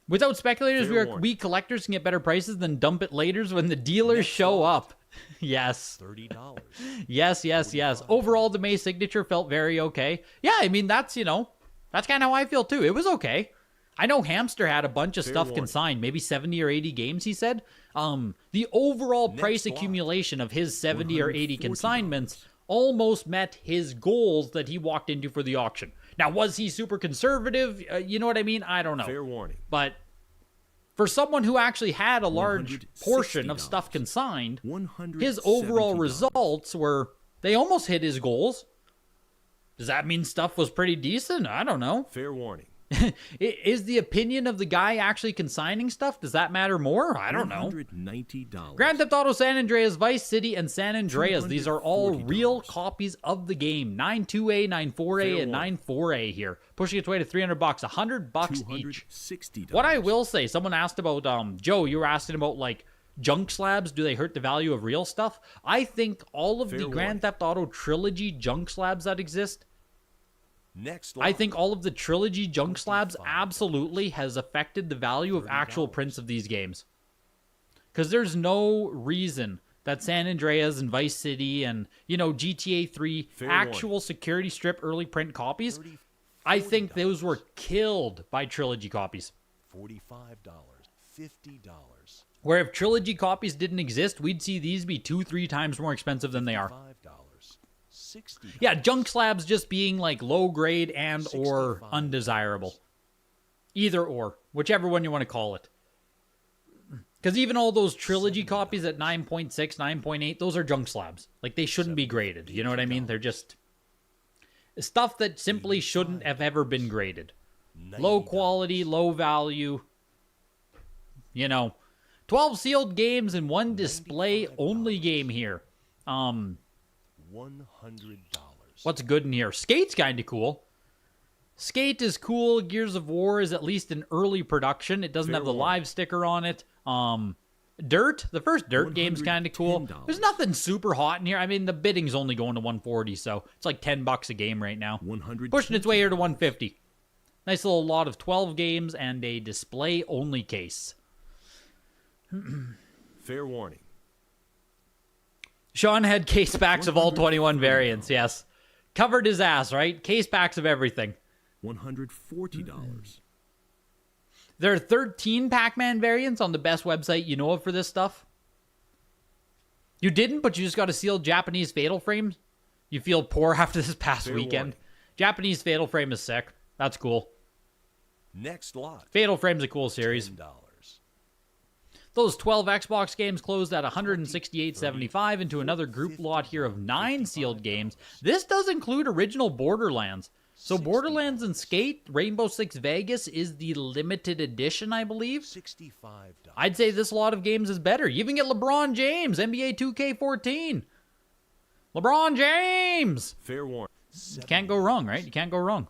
Without speculators, we collectors can get better prices than dump it laters when the dealers show up. Yes. $30. Yes. Overall, the May signature felt very okay. Yeah, I mean, that's, that's kind of how I feel too. It was okay. I know Hamster had a bunch of stuff consigned, maybe 70 or 80 games, he said. The overall price accumulation of his 70 or 80 consignments almost met his goals that he walked into for the auction. Now, was he super conservative? You know what I mean? I don't know. Fair warning. But for someone who actually had a large portion of stuff consigned, his overall results were, they almost hit his goals. Does that mean stuff was pretty decent? I don't know. Fair warning. Is the opinion of the guy actually consigning stuff? Does that matter more? I don't know. $190. Grand Theft Auto San Andreas, Vice City, and San Andreas. These are all real copies of the game. 9.2A, 9.4A, and 9.4A here. Pushing its way to $300, $100 each. $260. What I will say, someone asked about, Joe, you were asking about, like, junk slabs. Do they hurt the value of real stuff? I think all of the Grand Theft Auto trilogy junk slabs that exist, I think all of the trilogy junk slabs absolutely has affected the value of actual prints of these games. Because there's no reason that San Andreas and Vice City and, GTA 3 actual security strip early print copies, I think those were killed by trilogy copies. $45. $50. Where if trilogy copies didn't exist, we'd see these be 2-3 times more expensive than they are. $60. Yeah, junk slabs just being like low grade and or undesirable. Either or, whichever one you want to call it. Because even all those trilogy copies at 9.6, 9.8, those are junk slabs. Like, they shouldn't be graded. You know what I mean? They're just stuff that simply shouldn't have ever been graded. Low quality, low value. 12 sealed games and one display only game here. $100. What's good in here? Skate's kind of cool. Skate is cool. Gears of War is at least in early production. It doesn't have the live sticker on it. Dirt, the first Dirt game's kind of cool. There's nothing super hot in here. I mean, the bidding's only going to 140, so it's like $10 a game right now. Pushing its way here to 150. Nice little lot of 12 games and a display-only case. Fair warning. Sean had case packs of all 21 variants, yes. Covered his ass, right? Case packs of everything. $140. There are 13 Pac-Man variants on the best website you know of for this stuff. You didn't, but you just got a sealed Japanese Fatal Frame? You feel poor after this past weekend? Japanese Fatal Frame is sick. That's cool. Next lot. Fatal Frame's a cool series. $10. Those 12 Xbox games closed at $168.75 into another group lot here of 9 sealed games. This does include original Borderlands. So Borderlands and Skate, Rainbow Six Vegas is the limited edition, I believe. $65. I'd say this lot of games is better. You even get LeBron James, NBA 2K14. LeBron James! Fair warning. You can't go wrong, right? You can't go wrong.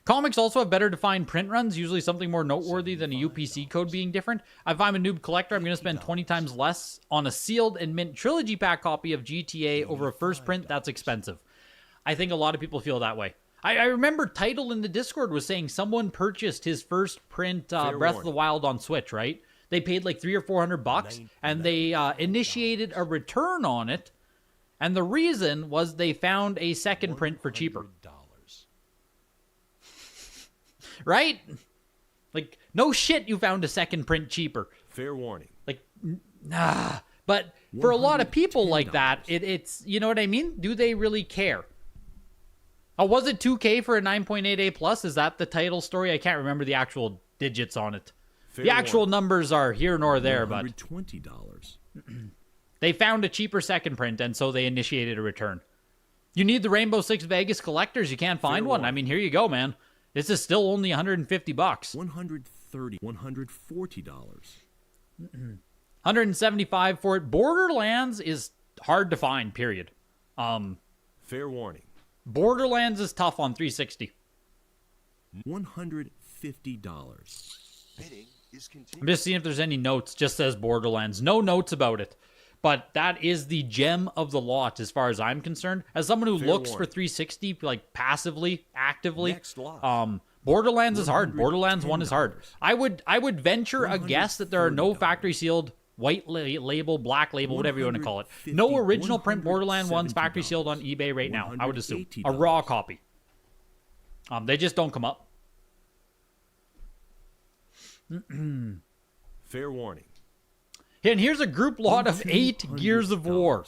Comics also have better defined print runs, usually something more noteworthy than a UPC code being different. If I'm a noob collector, I'm going to spend 20 times less on a sealed and mint trilogy pack copy of GTA over a first print. That's expensive. I think a lot of people feel that way. I remember Title in the Discord was saying someone purchased his first print Breath of the Wild on Switch, right? They paid like $300 or $400 and they initiated a return on it. And the reason was they found a second print for cheaper. Right? Like, no shit you found a second print cheaper. Fair warning. Like, nah. But for a lot of people like that, it's, you know what I mean? Do they really care? Oh, was it 2K for a 9.8A plus? Is that the title story? I can't remember the actual digits on it. Fair The actual warning. numbers are here nor there, but $120. they found a cheaper second print, and so they initiated a return. You need the Rainbow Six Vegas collectors. You can't find Fair one. I warning. mean, here you go, man. This is still only $150. $130. $140. $175 for it. Borderlands is hard to find, period. Fair warning. Borderlands is tough on 360. $150. Bidding is continuing. I'm just seeing if there's any notes. Just says Borderlands. No notes about it. But that is the gem of the lot as far as I'm concerned. As someone who Fair looks for warning. 360, like passively, actively, Next lot. Borderlands is hard. Borderlands 1 is hard. I would venture a guess that there are no $130. factory sealed white label, black label, whatever you want to call it. No $150, original print Borderland 1's factory $170. sealed on eBay right now. I would assume a $180. raw copy. They just don't come up. Fair warning. And here's a group lot of 8 Gears of War.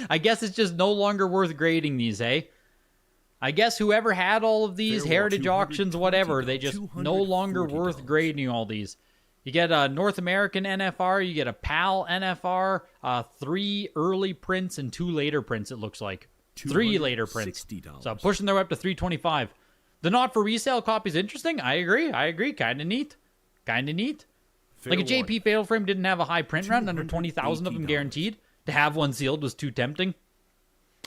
I guess it's just no longer worth grading these, eh? I guess whoever had all of these, Fair heritage warning. auctions, whatever, they just no longer worth $240. grading all these. You get a North American NFR, you get a PAL NFR, 3 early prints and 2 later prints, it looks like. 3 later prints. $260. So pushing their way up to $325. The not for resale copy is interesting. I agree. Kind of neat. Fair Like a warning. JP Fatal Frame didn't have a high print run, under 20,000 of them $280. guaranteed. To have one sealed was too tempting.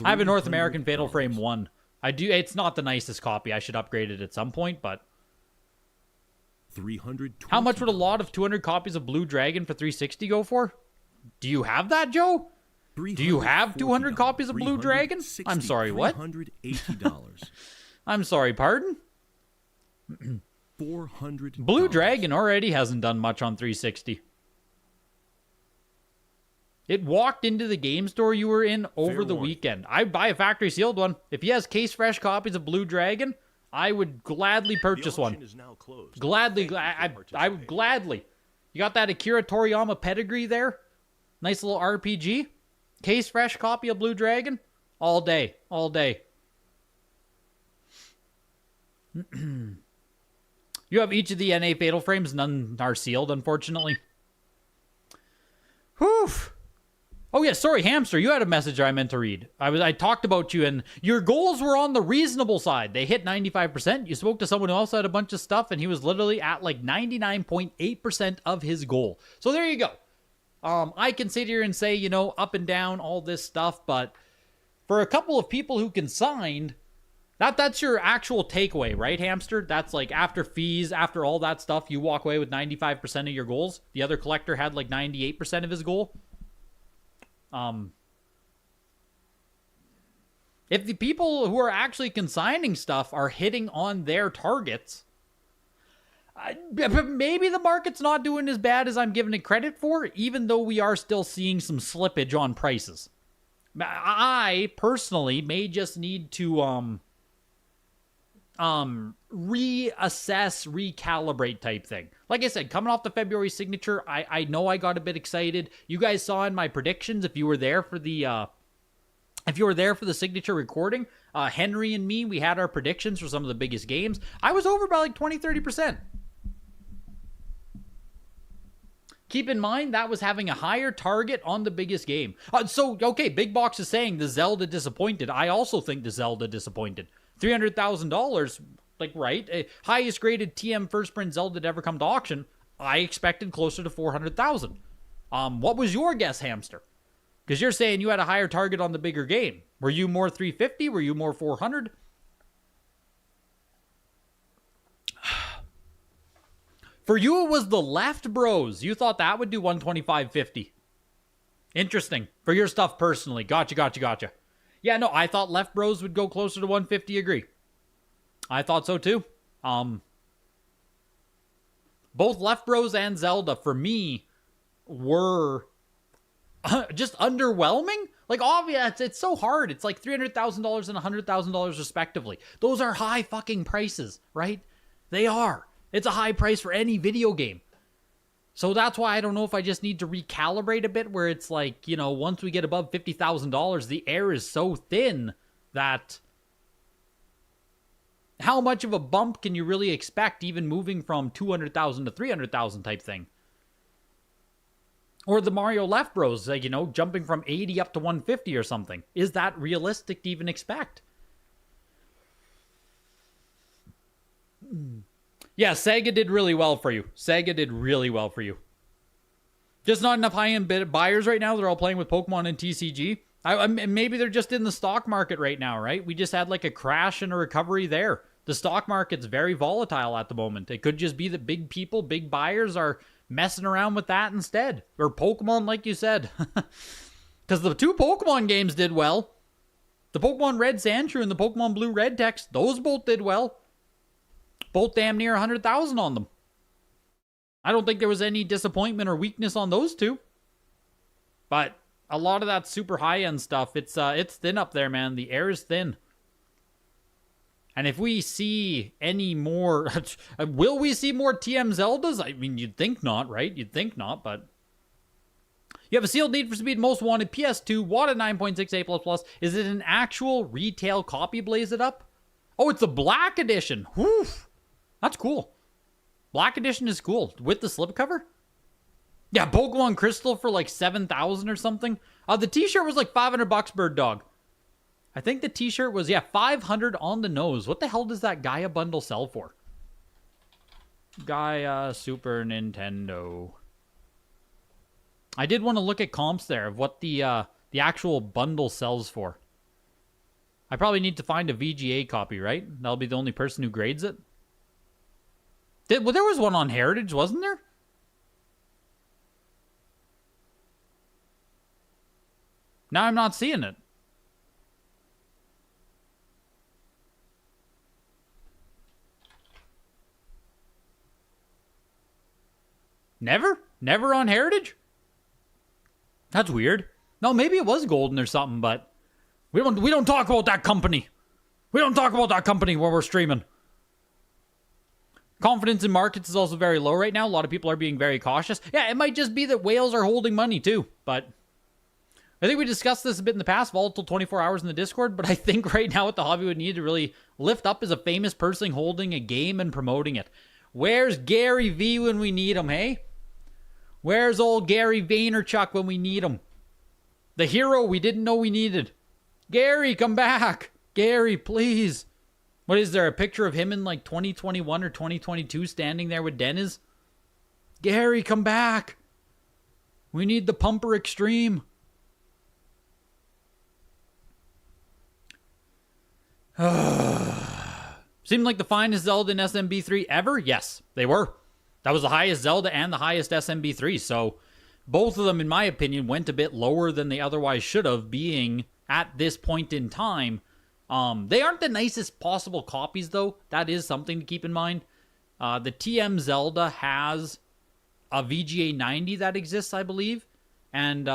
I have a North American Fatal Frame 1. I do. It's not the nicest copy. I should upgrade it at some point, but $320. how much would a lot of 200 copies of Blue Dragon for 360 go for? Do you have that, Joe? Do you have 200 copies of Blue Dragon? I'm sorry, what? $380. I'm sorry, pardon? $400. Blue Dragon already hasn't done much on 360. It walked into the game store you were in over Fair the warning. weekend. I'd buy a factory sealed one. If he has case fresh copies of Blue Dragon, I would gladly purchase The one. auction is now closed. Gladly, Thank you for I would participating. gladly. You got that Akira Toriyama pedigree there? Nice little RPG. Case fresh copy of Blue Dragon? All day. You have each of the NA Fatal Frames. None are sealed, unfortunately. Whew. Oh, yeah, sorry, Hamster. You had a message I meant to read. I talked about you, and your goals were on the reasonable side. They hit 95%. You spoke to someone who also had a bunch of stuff, and he was literally at like 99.8% of his goal. So there you go. I can sit here and say, you know, up and down, all this stuff, but for a couple of people who consigned, that's your actual takeaway, right, Hamster? That's like after fees, after all that stuff, you walk away with 95% of your goals. The other collector had like 98% of his goal. If the people who are actually consigning stuff are hitting on their targets, maybe the market's not doing as bad as I'm giving it credit for, even though we are still seeing some slippage on prices. I personally may just need to reassess, recalibrate type thing. Like I said, coming off the February signature, I know I got a bit excited. You guys saw in my predictions, if you were there for the signature recording, Henry and me, we had our predictions for some of the biggest games. I was over by like 20-30%. Keep in mind, that was having a higher target on the biggest game. Okay, Big Box is saying the Zelda disappointed. I also think the Zelda disappointed. $300,000, like, right? Highest graded TM first print Zelda to ever come to auction. I expected closer to $400,000. What was your guess, Hamster? Because you're saying you had a higher target on the bigger game. Were you more 350? Were you more 400? For you, it was the left bros. You thought that would do 125.50. Interesting. For your stuff personally. Gotcha. Yeah, no, I thought left bros would go closer to 150. Agree. I thought so too. Both left bros and Zelda, for me, were just underwhelming. Like, obvious, it's so hard. It's like $300,000 and $100,000 respectively. Those are high fucking prices, right? They are. It's a high price for any video game. So that's why I don't know if I just need to recalibrate a bit, where it's like, you know, once we get above $50,000, the air is so thin that how much of a bump can you really expect even moving from 200,000 to 300,000 type thing? Or the Mario Left Bros, like, you know, jumping from 80 up to 150 or something. Is that realistic to even expect? Yeah, Sega did really well for you. Sega did really well for you. Just not enough high-end buyers right now. They're all playing with Pokemon and TCG. Maybe they're just in the stock market right now, right? We just had like a crash and a recovery there. The stock market's very volatile at the moment. It could just be that big people, big buyers are messing around with that instead. Or Pokemon, like you said. Because the 2 Pokemon games did well. The Pokemon Red Sandshrew and the Pokemon Blue Red Text, those both did well. Both damn near 100,000 on them. I don't think there was any disappointment or weakness on those 2. But a lot of that super high-end stuff, it's thin up there, man. The air is thin. And if we see any more... will we see more TM Zeldas? I mean, you'd think not, right? You'd think not, but... You have a sealed Need for Speed Most Wanted PS2, WAD at 9.68++. Is it an actual retail copy, Blaze It Up? Oh, it's the Black Edition. Whew. That's cool. Black Edition is cool. With the slipcover? Yeah, Pokemon Crystal for like 7,000 or something. The t-shirt was like $500, Bird Dog. I think the t-shirt was, yeah, 500 on the nose. What the hell does that Gaia bundle sell for? Gaia Super Nintendo. I did want to look at comps there of what the actual bundle sells for. I probably need to find a VGA copy, right? That'll be the only person who grades it. Well, there was one on Heritage, wasn't there? Now I'm not seeing it. Never? Never on Heritage? That's weird. No, maybe it was golden or something, but we don't talk about that company. We don't talk about that company when we're streaming. Confidence in markets is also very low right now. A lot of people are being very cautious. Yeah, it might just be that whales are holding money too, but I think we discussed this a bit in the past, volatile 24 hours in the Discord, but I think right now what the hobby would need to really lift up is a famous person holding a game and promoting it. Where's Gary V when we need him, hey? Where's old Gary Vaynerchuk when we need him? The hero we didn't know we needed. Gary, come back. Gary, please. What is there, a picture of him in like 2021 or 2022 standing there with Dennis? Gary, come back. We need the Pumper Extreme. Seemed like the finest Zelda in SMB3 ever? Yes, they were. That was the highest Zelda and the highest SMB3, so both of them, in my opinion, went a bit lower than they otherwise should have, being at this point in time. They aren't the nicest possible copies, though. That is something to keep in mind. The TM Zelda has a VGA 90 that exists, I believe, and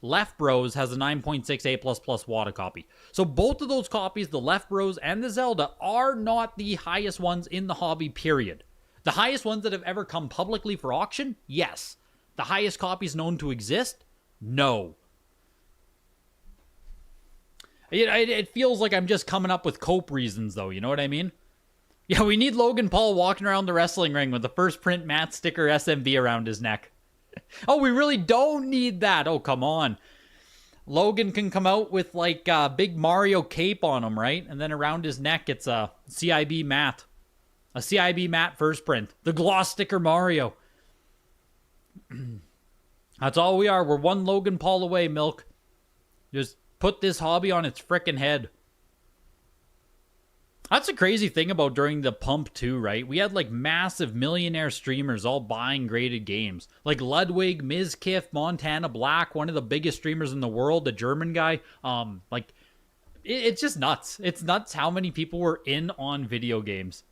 Left Bros has a 9.68++ WADA copy. So both of those copies, the Left Bros and the Zelda, are not the highest ones in the hobby, period. The highest ones that have ever come publicly for auction? Yes. The highest copies known to exist? No. It feels like I'm just coming up with cope reasons, though. You know what I mean? Yeah, we need Logan Paul walking around the wrestling ring with the first print matte sticker SMB around his neck. Oh, we really don't need that. Oh, come on. Logan can come out with like a big Mario cape on him, right? And then around his neck, it's a CIB matte. A CIB matte first print. The gloss sticker Mario. That's all we are. We're one Logan Paul away, Milk. Just put this hobby on its frickin' head. That's the crazy thing about during the pump too, right? We had like massive millionaire streamers all buying graded games. Like Ludwig, Mizkiff, Montana Black, one of the biggest streamers in the world, the German guy. It's just nuts. It's nuts how many people were in on video games.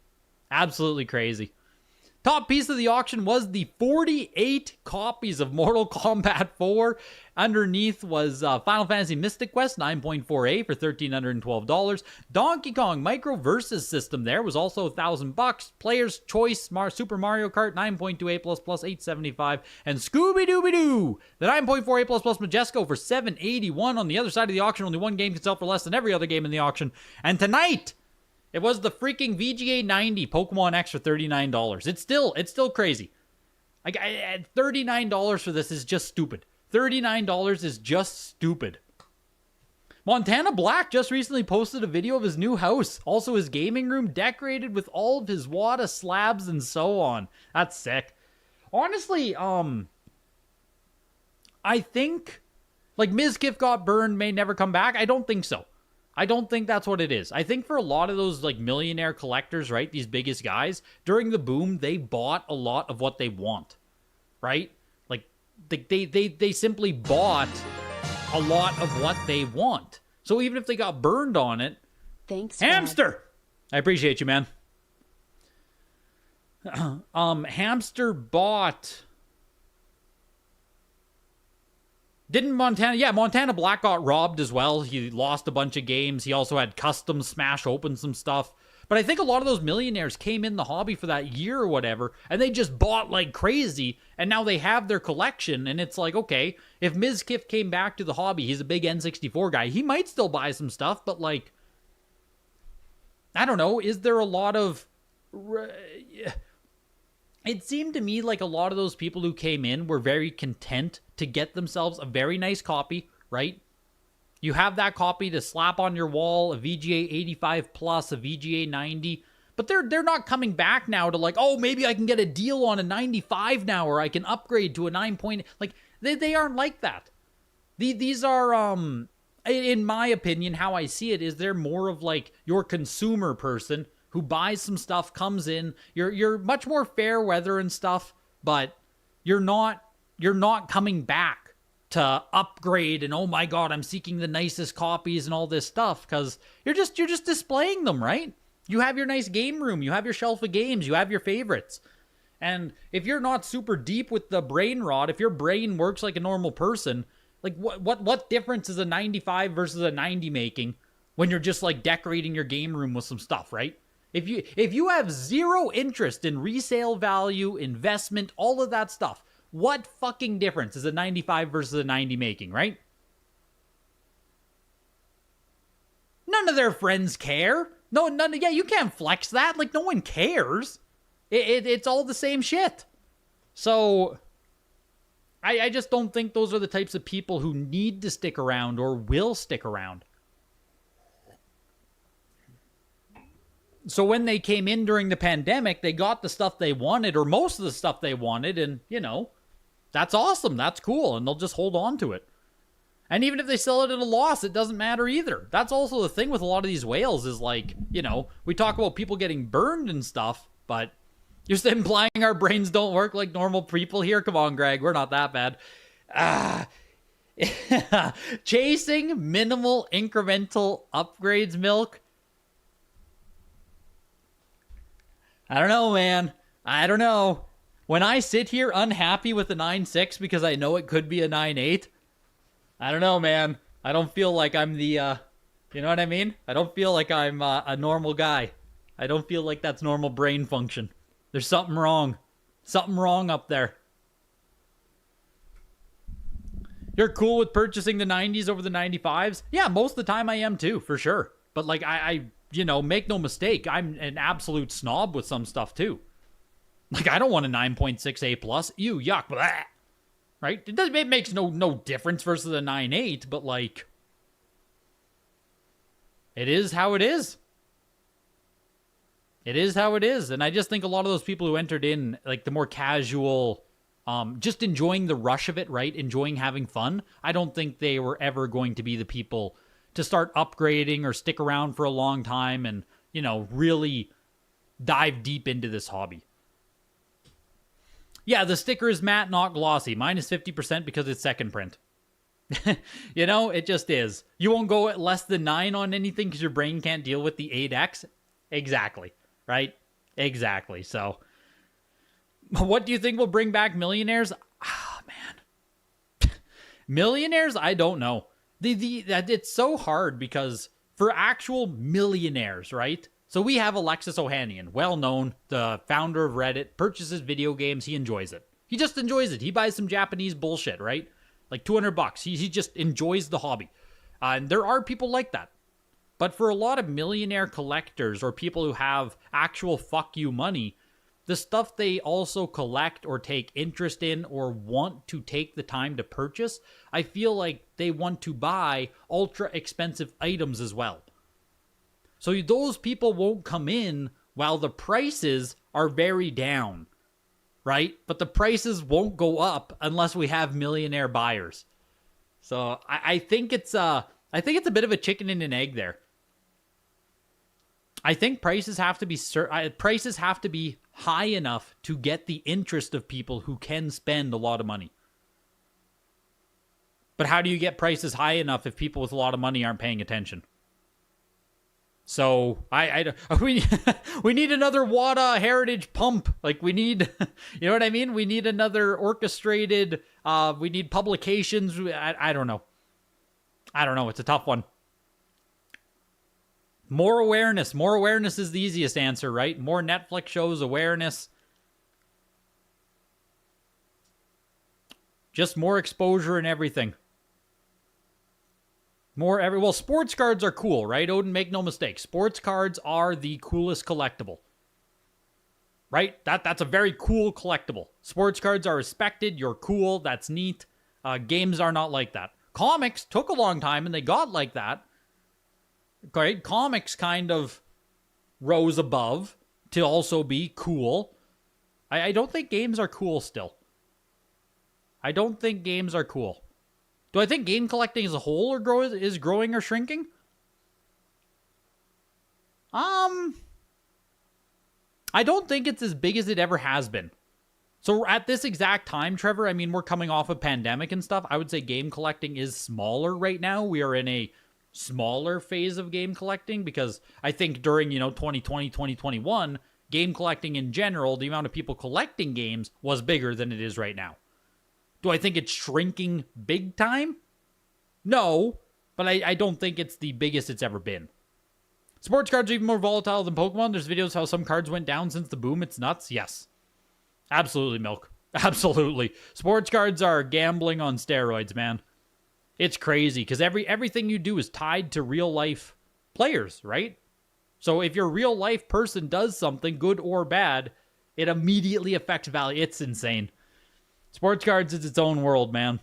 Absolutely crazy. Top piece of the auction was the 48 copies of Mortal Kombat 4. Underneath was Final Fantasy Mystic Quest 9.4A for $1,312. Donkey Kong Micro Versus system there was also $1,000. Player's Choice Super Mario Kart 9.2A++ $875. And Scooby-doo, the 9.4A++ Majesco for $781. On the other side of the auction, only one game can sell for less than every other game in the auction. And tonight, It was the freaking VGA 90 Pokemon X for $39. It's still crazy. Like, $39 for this is just stupid. $39 is just stupid. Montana Black just recently posted a video of his new house. Also his gaming room decorated with all of his WADA slabs and so on. That's sick. Honestly, I think, like, Mizkif got burned, may never come back. I don't think so. I don't think that's what it is. I think for a lot of those, like, millionaire collectors, right, these biggest guys, during the boom, they bought a lot of what they want, right? Like, they simply bought a lot of what they want. So even if they got burned on it, Thanks, Hamster! I appreciate you, man. Hamster bought... Didn't Montana... Yeah, Montana Black got robbed as well. He lost a bunch of games. He also had custom smash open some stuff. But I think a lot of those millionaires came in the hobby for that year or whatever, and they just bought like crazy, and now they have their collection, and it's like, okay, if Mizkif came back to the hobby, he's a big N64 guy, he might still buy some stuff, but like, I don't know, is there a lot of... It seemed to me like a lot of those people who came in were very content to get themselves a very nice copy, right? You have that copy to slap on your wall, a VGA 85 plus, a VGA 90, but they're not coming back now to like, oh, maybe I can get a deal on a 95 now, or I can upgrade to a 9 point. Like, they aren't like that. These are, in my opinion, how I see it is they're more of like your consumer person who buys some stuff, comes in. You're much more fair weather and stuff, but you're not coming back to upgrade and, oh my god, I'm seeking the nicest copies and all this stuff, because you're just displaying them, right? You have your nice game room, you have your shelf of games, you have your favorites. And if you're not super deep with the brain rot, if your brain works like a normal person, like what difference is a 95 versus a 90 making when you're just like decorating your game room with some stuff, right? If you have zero interest in resale value, investment, all of that stuff, what fucking difference is a 95 versus a 90 making, right? None of their friends care. Yeah, you can't flex that. Like, no one cares. It's all the same shit. So, I just don't think those are the types of people who need to stick around or will stick around. So when they came in during the pandemic, they got the stuff they wanted, or most of the stuff they wanted, and, you know, that's awesome. That's cool, and they'll just hold on to it. And even if they sell it at a loss, it doesn't matter either. That's also the thing with a lot of these whales is like, you know, we talk about people getting burned and stuff, but you're just implying our brains don't work like normal people here? Come on, Greg, we're not that bad. Chasing minimal incremental upgrades, Milk. I don't know, man. I don't know. When I sit here unhappy with a 9.6 because I know it could be a 9.8, I don't know, man. I don't feel like I'm the, you know what I mean? I don't feel like I'm a normal guy. I don't feel like that's normal brain function. There's something wrong. Something wrong up there. You're cool with purchasing the 90s over the 95s? Yeah, most of the time I am too, for sure. But like, I you know, make no mistake, I'm an absolute snob with some stuff too. Like, I don't want a 9.6 A plus. Ew, yuck, blah. Right? It makes no difference versus a 9.8, but like, it is how it is. It is how it is. And I just think a lot of those people who entered in, like, the more casual, just enjoying the rush of it, right? Enjoying having fun. I don't think they were ever going to be the people to start upgrading or stick around for a long time and, you know, really dive deep into this hobby. Yeah, the sticker is matte, not glossy. Mine is 50% because it's second print. You know, it just is. You won't go at less than 9 on anything because your brain can't deal with the 8X. Exactly, right? Exactly. So, what do you think will bring back millionaires? Ah, man. Millionaires? I don't know. It's so hard because for actual millionaires, right? So we have Alexis Ohanian, well known, the founder of Reddit, purchases video games. He enjoys it. He just enjoys it. He buys some Japanese bullshit, right? Like $200. He just enjoys the hobby. And there are people like that. But for a lot of millionaire collectors or people who have actual fuck you money, the stuff they also collect or take interest in or want to take the time to purchase, I feel like they want to buy ultra expensive items as well. So those people won't come in while the prices are very down, right? But the prices won't go up unless we have millionaire buyers. So I think it's a bit of a chicken and an egg there. I think prices have to be high enough to get the interest of people who can spend a lot of money. But how do you get prices high enough if people with a lot of money aren't paying attention? So we need another WADA heritage pump. Like we need, you know what I mean? We need another orchestrated. We need publications. I don't know. It's a tough one. More awareness. More awareness is the easiest answer, right? More Netflix shows, awareness. Just more exposure and everything. Well, sports cards are cool, right? Odin, make no mistake. Sports cards are the coolest collectible. Right? That's a very cool collectible. Sports cards are respected. You're cool. That's neat. Games are not like that. Comics took a long time and they got like that. Okay, comics kind of rose above to also be cool. I don't think games are cool still. I don't think games are cool. Do I think game collecting as a whole is growing or shrinking? I don't think it's as big as it ever has been. So at this exact time, Trevor, I mean, we're coming off a pandemic and stuff. I would say game collecting is smaller right now. We are in a smaller phase of game collecting because I think during, 2020, 2021, game collecting in general, the amount of people collecting games was bigger than it is right now. Do I think it's shrinking big time? No, but I don't think it's the biggest it's ever been. Sports cards are even more volatile than Pokemon. There's videos how some cards went down since the boom. It's nuts. Yes. Absolutely, Milk. Absolutely. Sports cards are gambling on steroids, man. It's crazy because everything you do is tied to real life players, right? So if your real life person does something, good or bad, it immediately affects value. It's insane. Sports cards is its own world, man.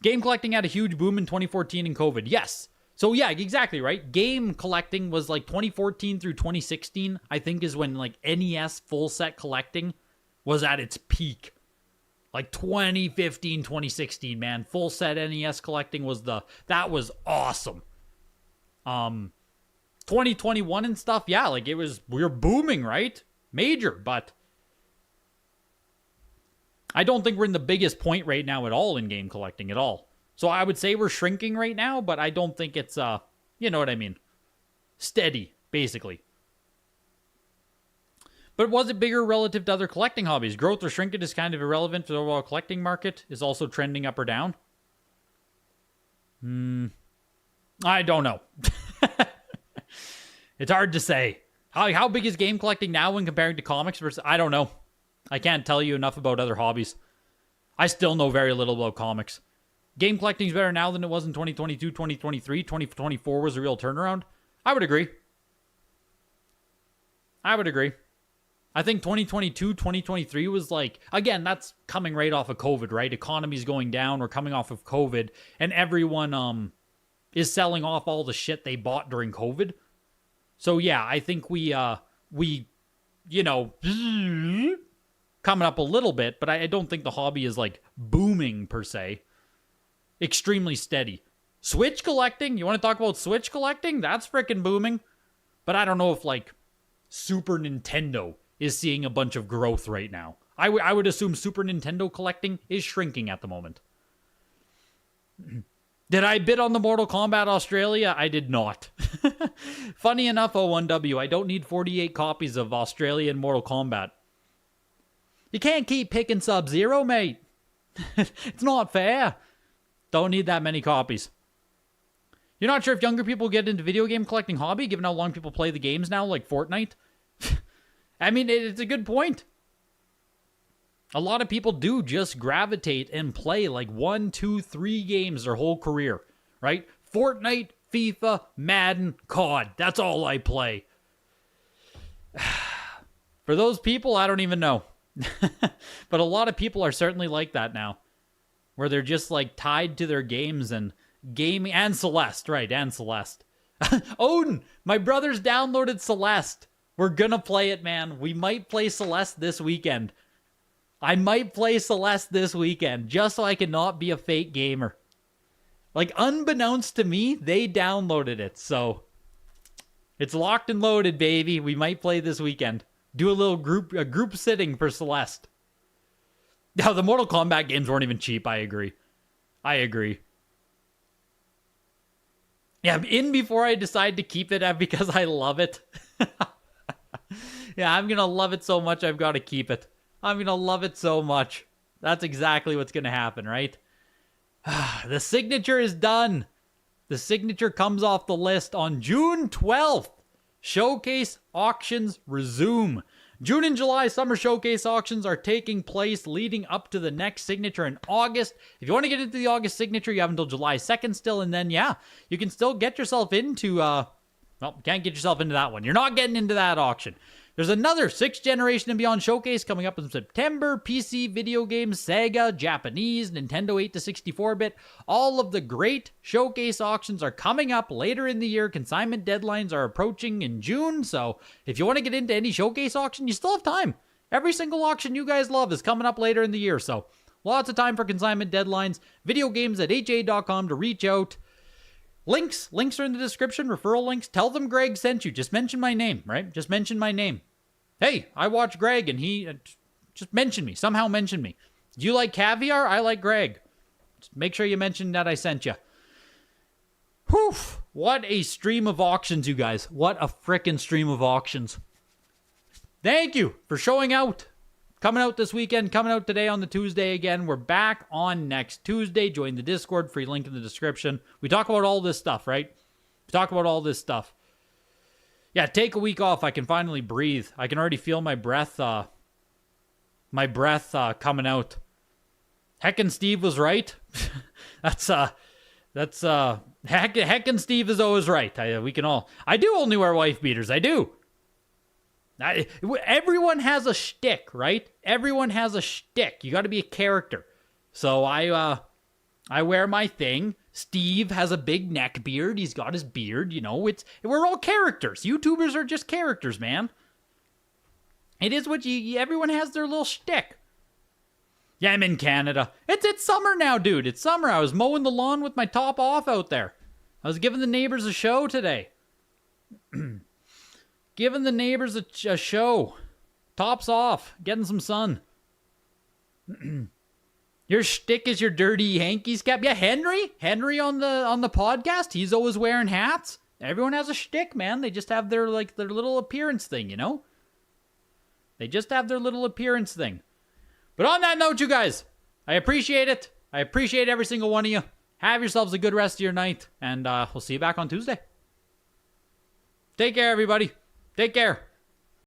Game collecting had a huge boom in 2014 and COVID. Yes. So yeah, exactly, right? Game collecting was like 2014 through 2016, I think is when like NES full set collecting was at its peak. Like 2015, 2016, man. Full set NES collecting that was awesome. 2021 and stuff, yeah, like we were booming, right? Major, but I don't think we're in the biggest point right now at all in game collecting at all. So I would say we're shrinking right now, but I don't think it's, you know what I mean? Steady, basically. But was it bigger relative to other collecting hobbies? Growth or shrinkage is kind of irrelevant for the overall collecting market. Is also trending up or down? I don't know. It's hard to say. How big is game collecting now when comparing to comics versus... I don't know. I can't tell you enough about other hobbies. I still know very little about comics. Game collecting is better now than it was in 2022, 2023. 2024 was a real turnaround. I would agree. I think 2022, 2023 was like, again, that's coming right off of COVID, right? Economy's going down. We're coming off of COVID. And everyone is selling off all the shit they bought during COVID. So yeah, I think we coming up a little bit, but I don't think the hobby is like booming per se. Extremely steady. Switch collecting? You want to talk about Switch collecting? That's freaking booming. But I don't know if like Super Nintendo is seeing a bunch of growth right now. I would assume Super Nintendo collecting is shrinking at the moment. Did I bid on the Mortal Kombat Australia? I did not. Funny enough, O1W, I don't need 48 copies of Australian Mortal Kombat. You can't keep picking Sub-Zero, mate. It's not fair. Don't need that many copies. You're not sure if younger people get into video game collecting hobby, given how long people play the games now, like Fortnite? I mean, it's a good point. A lot of people do just gravitate and play like 1, 2, 3 games their whole career, right? Fortnite FIFA, Madden, COD. That's all I play. For those people, I don't even know. But a lot of people are certainly like that now, where they're just like tied to their games and gaming. And Celeste, right? And Celeste. Odin, my brother's downloaded Celeste. We're gonna play it, man. We might play Celeste this weekend. I might play Celeste this weekend just so I can not be a fake gamer. Like, unbeknownst to me, they downloaded it, so it's locked and loaded, baby. We might play this weekend. Do a little group sitting for Celeste. Now, the Mortal Kombat games weren't even cheap. I agree. Yeah, I'm in before I decide to keep it because I love it. Yeah, I'm going to love it so much I've got to keep it. I'm going to love it so much. That's exactly what's going to happen, right? The signature is done. The signature comes off the list on June 12th. Showcase auctions resume. June and July summer showcase auctions are taking place leading up to the next signature in August. If you want to get into the August signature, you have until July 2nd still, and then, yeah, you can still get yourself into, well, can't get yourself into that one. You're not getting into that auction. There's another 6th Generation and Beyond showcase coming up in September. PC, video games, Sega, Japanese, Nintendo 8 to 64-bit. All of the great showcase auctions are coming up later in the year. Consignment deadlines are approaching in June. So if you want to get into any showcase auction, you still have time. Every single auction you guys love is coming up later in the year. So lots of time for consignment deadlines. Video games at ha.com to reach out. Links are in the description. Referral links. Tell them Greg sent you. Just mention my name, right? Just mention my name. Hey, I watch Greg, and he just mention me. Somehow mention me. Do you like caviar? I like Greg. Just make sure you mention that I sent you. Whew. What a stream of auctions, you guys. What a frickin' stream of auctions. Thank you for showing out. Coming out this weekend, coming out today on the Tuesday again. We're back on next Tuesday. Join the Discord, free link in the description. We talk about all this stuff, right? We talk about all this stuff. Yeah, take a week off. I can finally breathe. I can already feel my breath coming out. Heckin' Steve was right. Heckin' Steve is always right. I do only wear wife beaters. I do. Everyone has a shtick, right? Everyone has a shtick. You got to be a character. So I wear my thing. Steve has a big neck beard. He's got his beard. You know, we're all characters. YouTubers are just characters, man. It is what everyone has their little shtick. Yeah, I'm in Canada. It's summer now, dude. It's summer. I was mowing the lawn with my top off out there. I was giving the neighbors a show today. Giving the neighbors a show. Tops off. Getting some sun. Your shtick is your dirty Yankees cap. Yeah, Henry on the podcast, he's always wearing hats. Everyone has a shtick, man. They just have their little appearance thing, you know? They just have their little appearance thing. But on that note, you guys, I appreciate it. I appreciate every single one of you. Have yourselves a good rest of your night, and we'll see you back on Tuesday. Take care, everybody. Take care.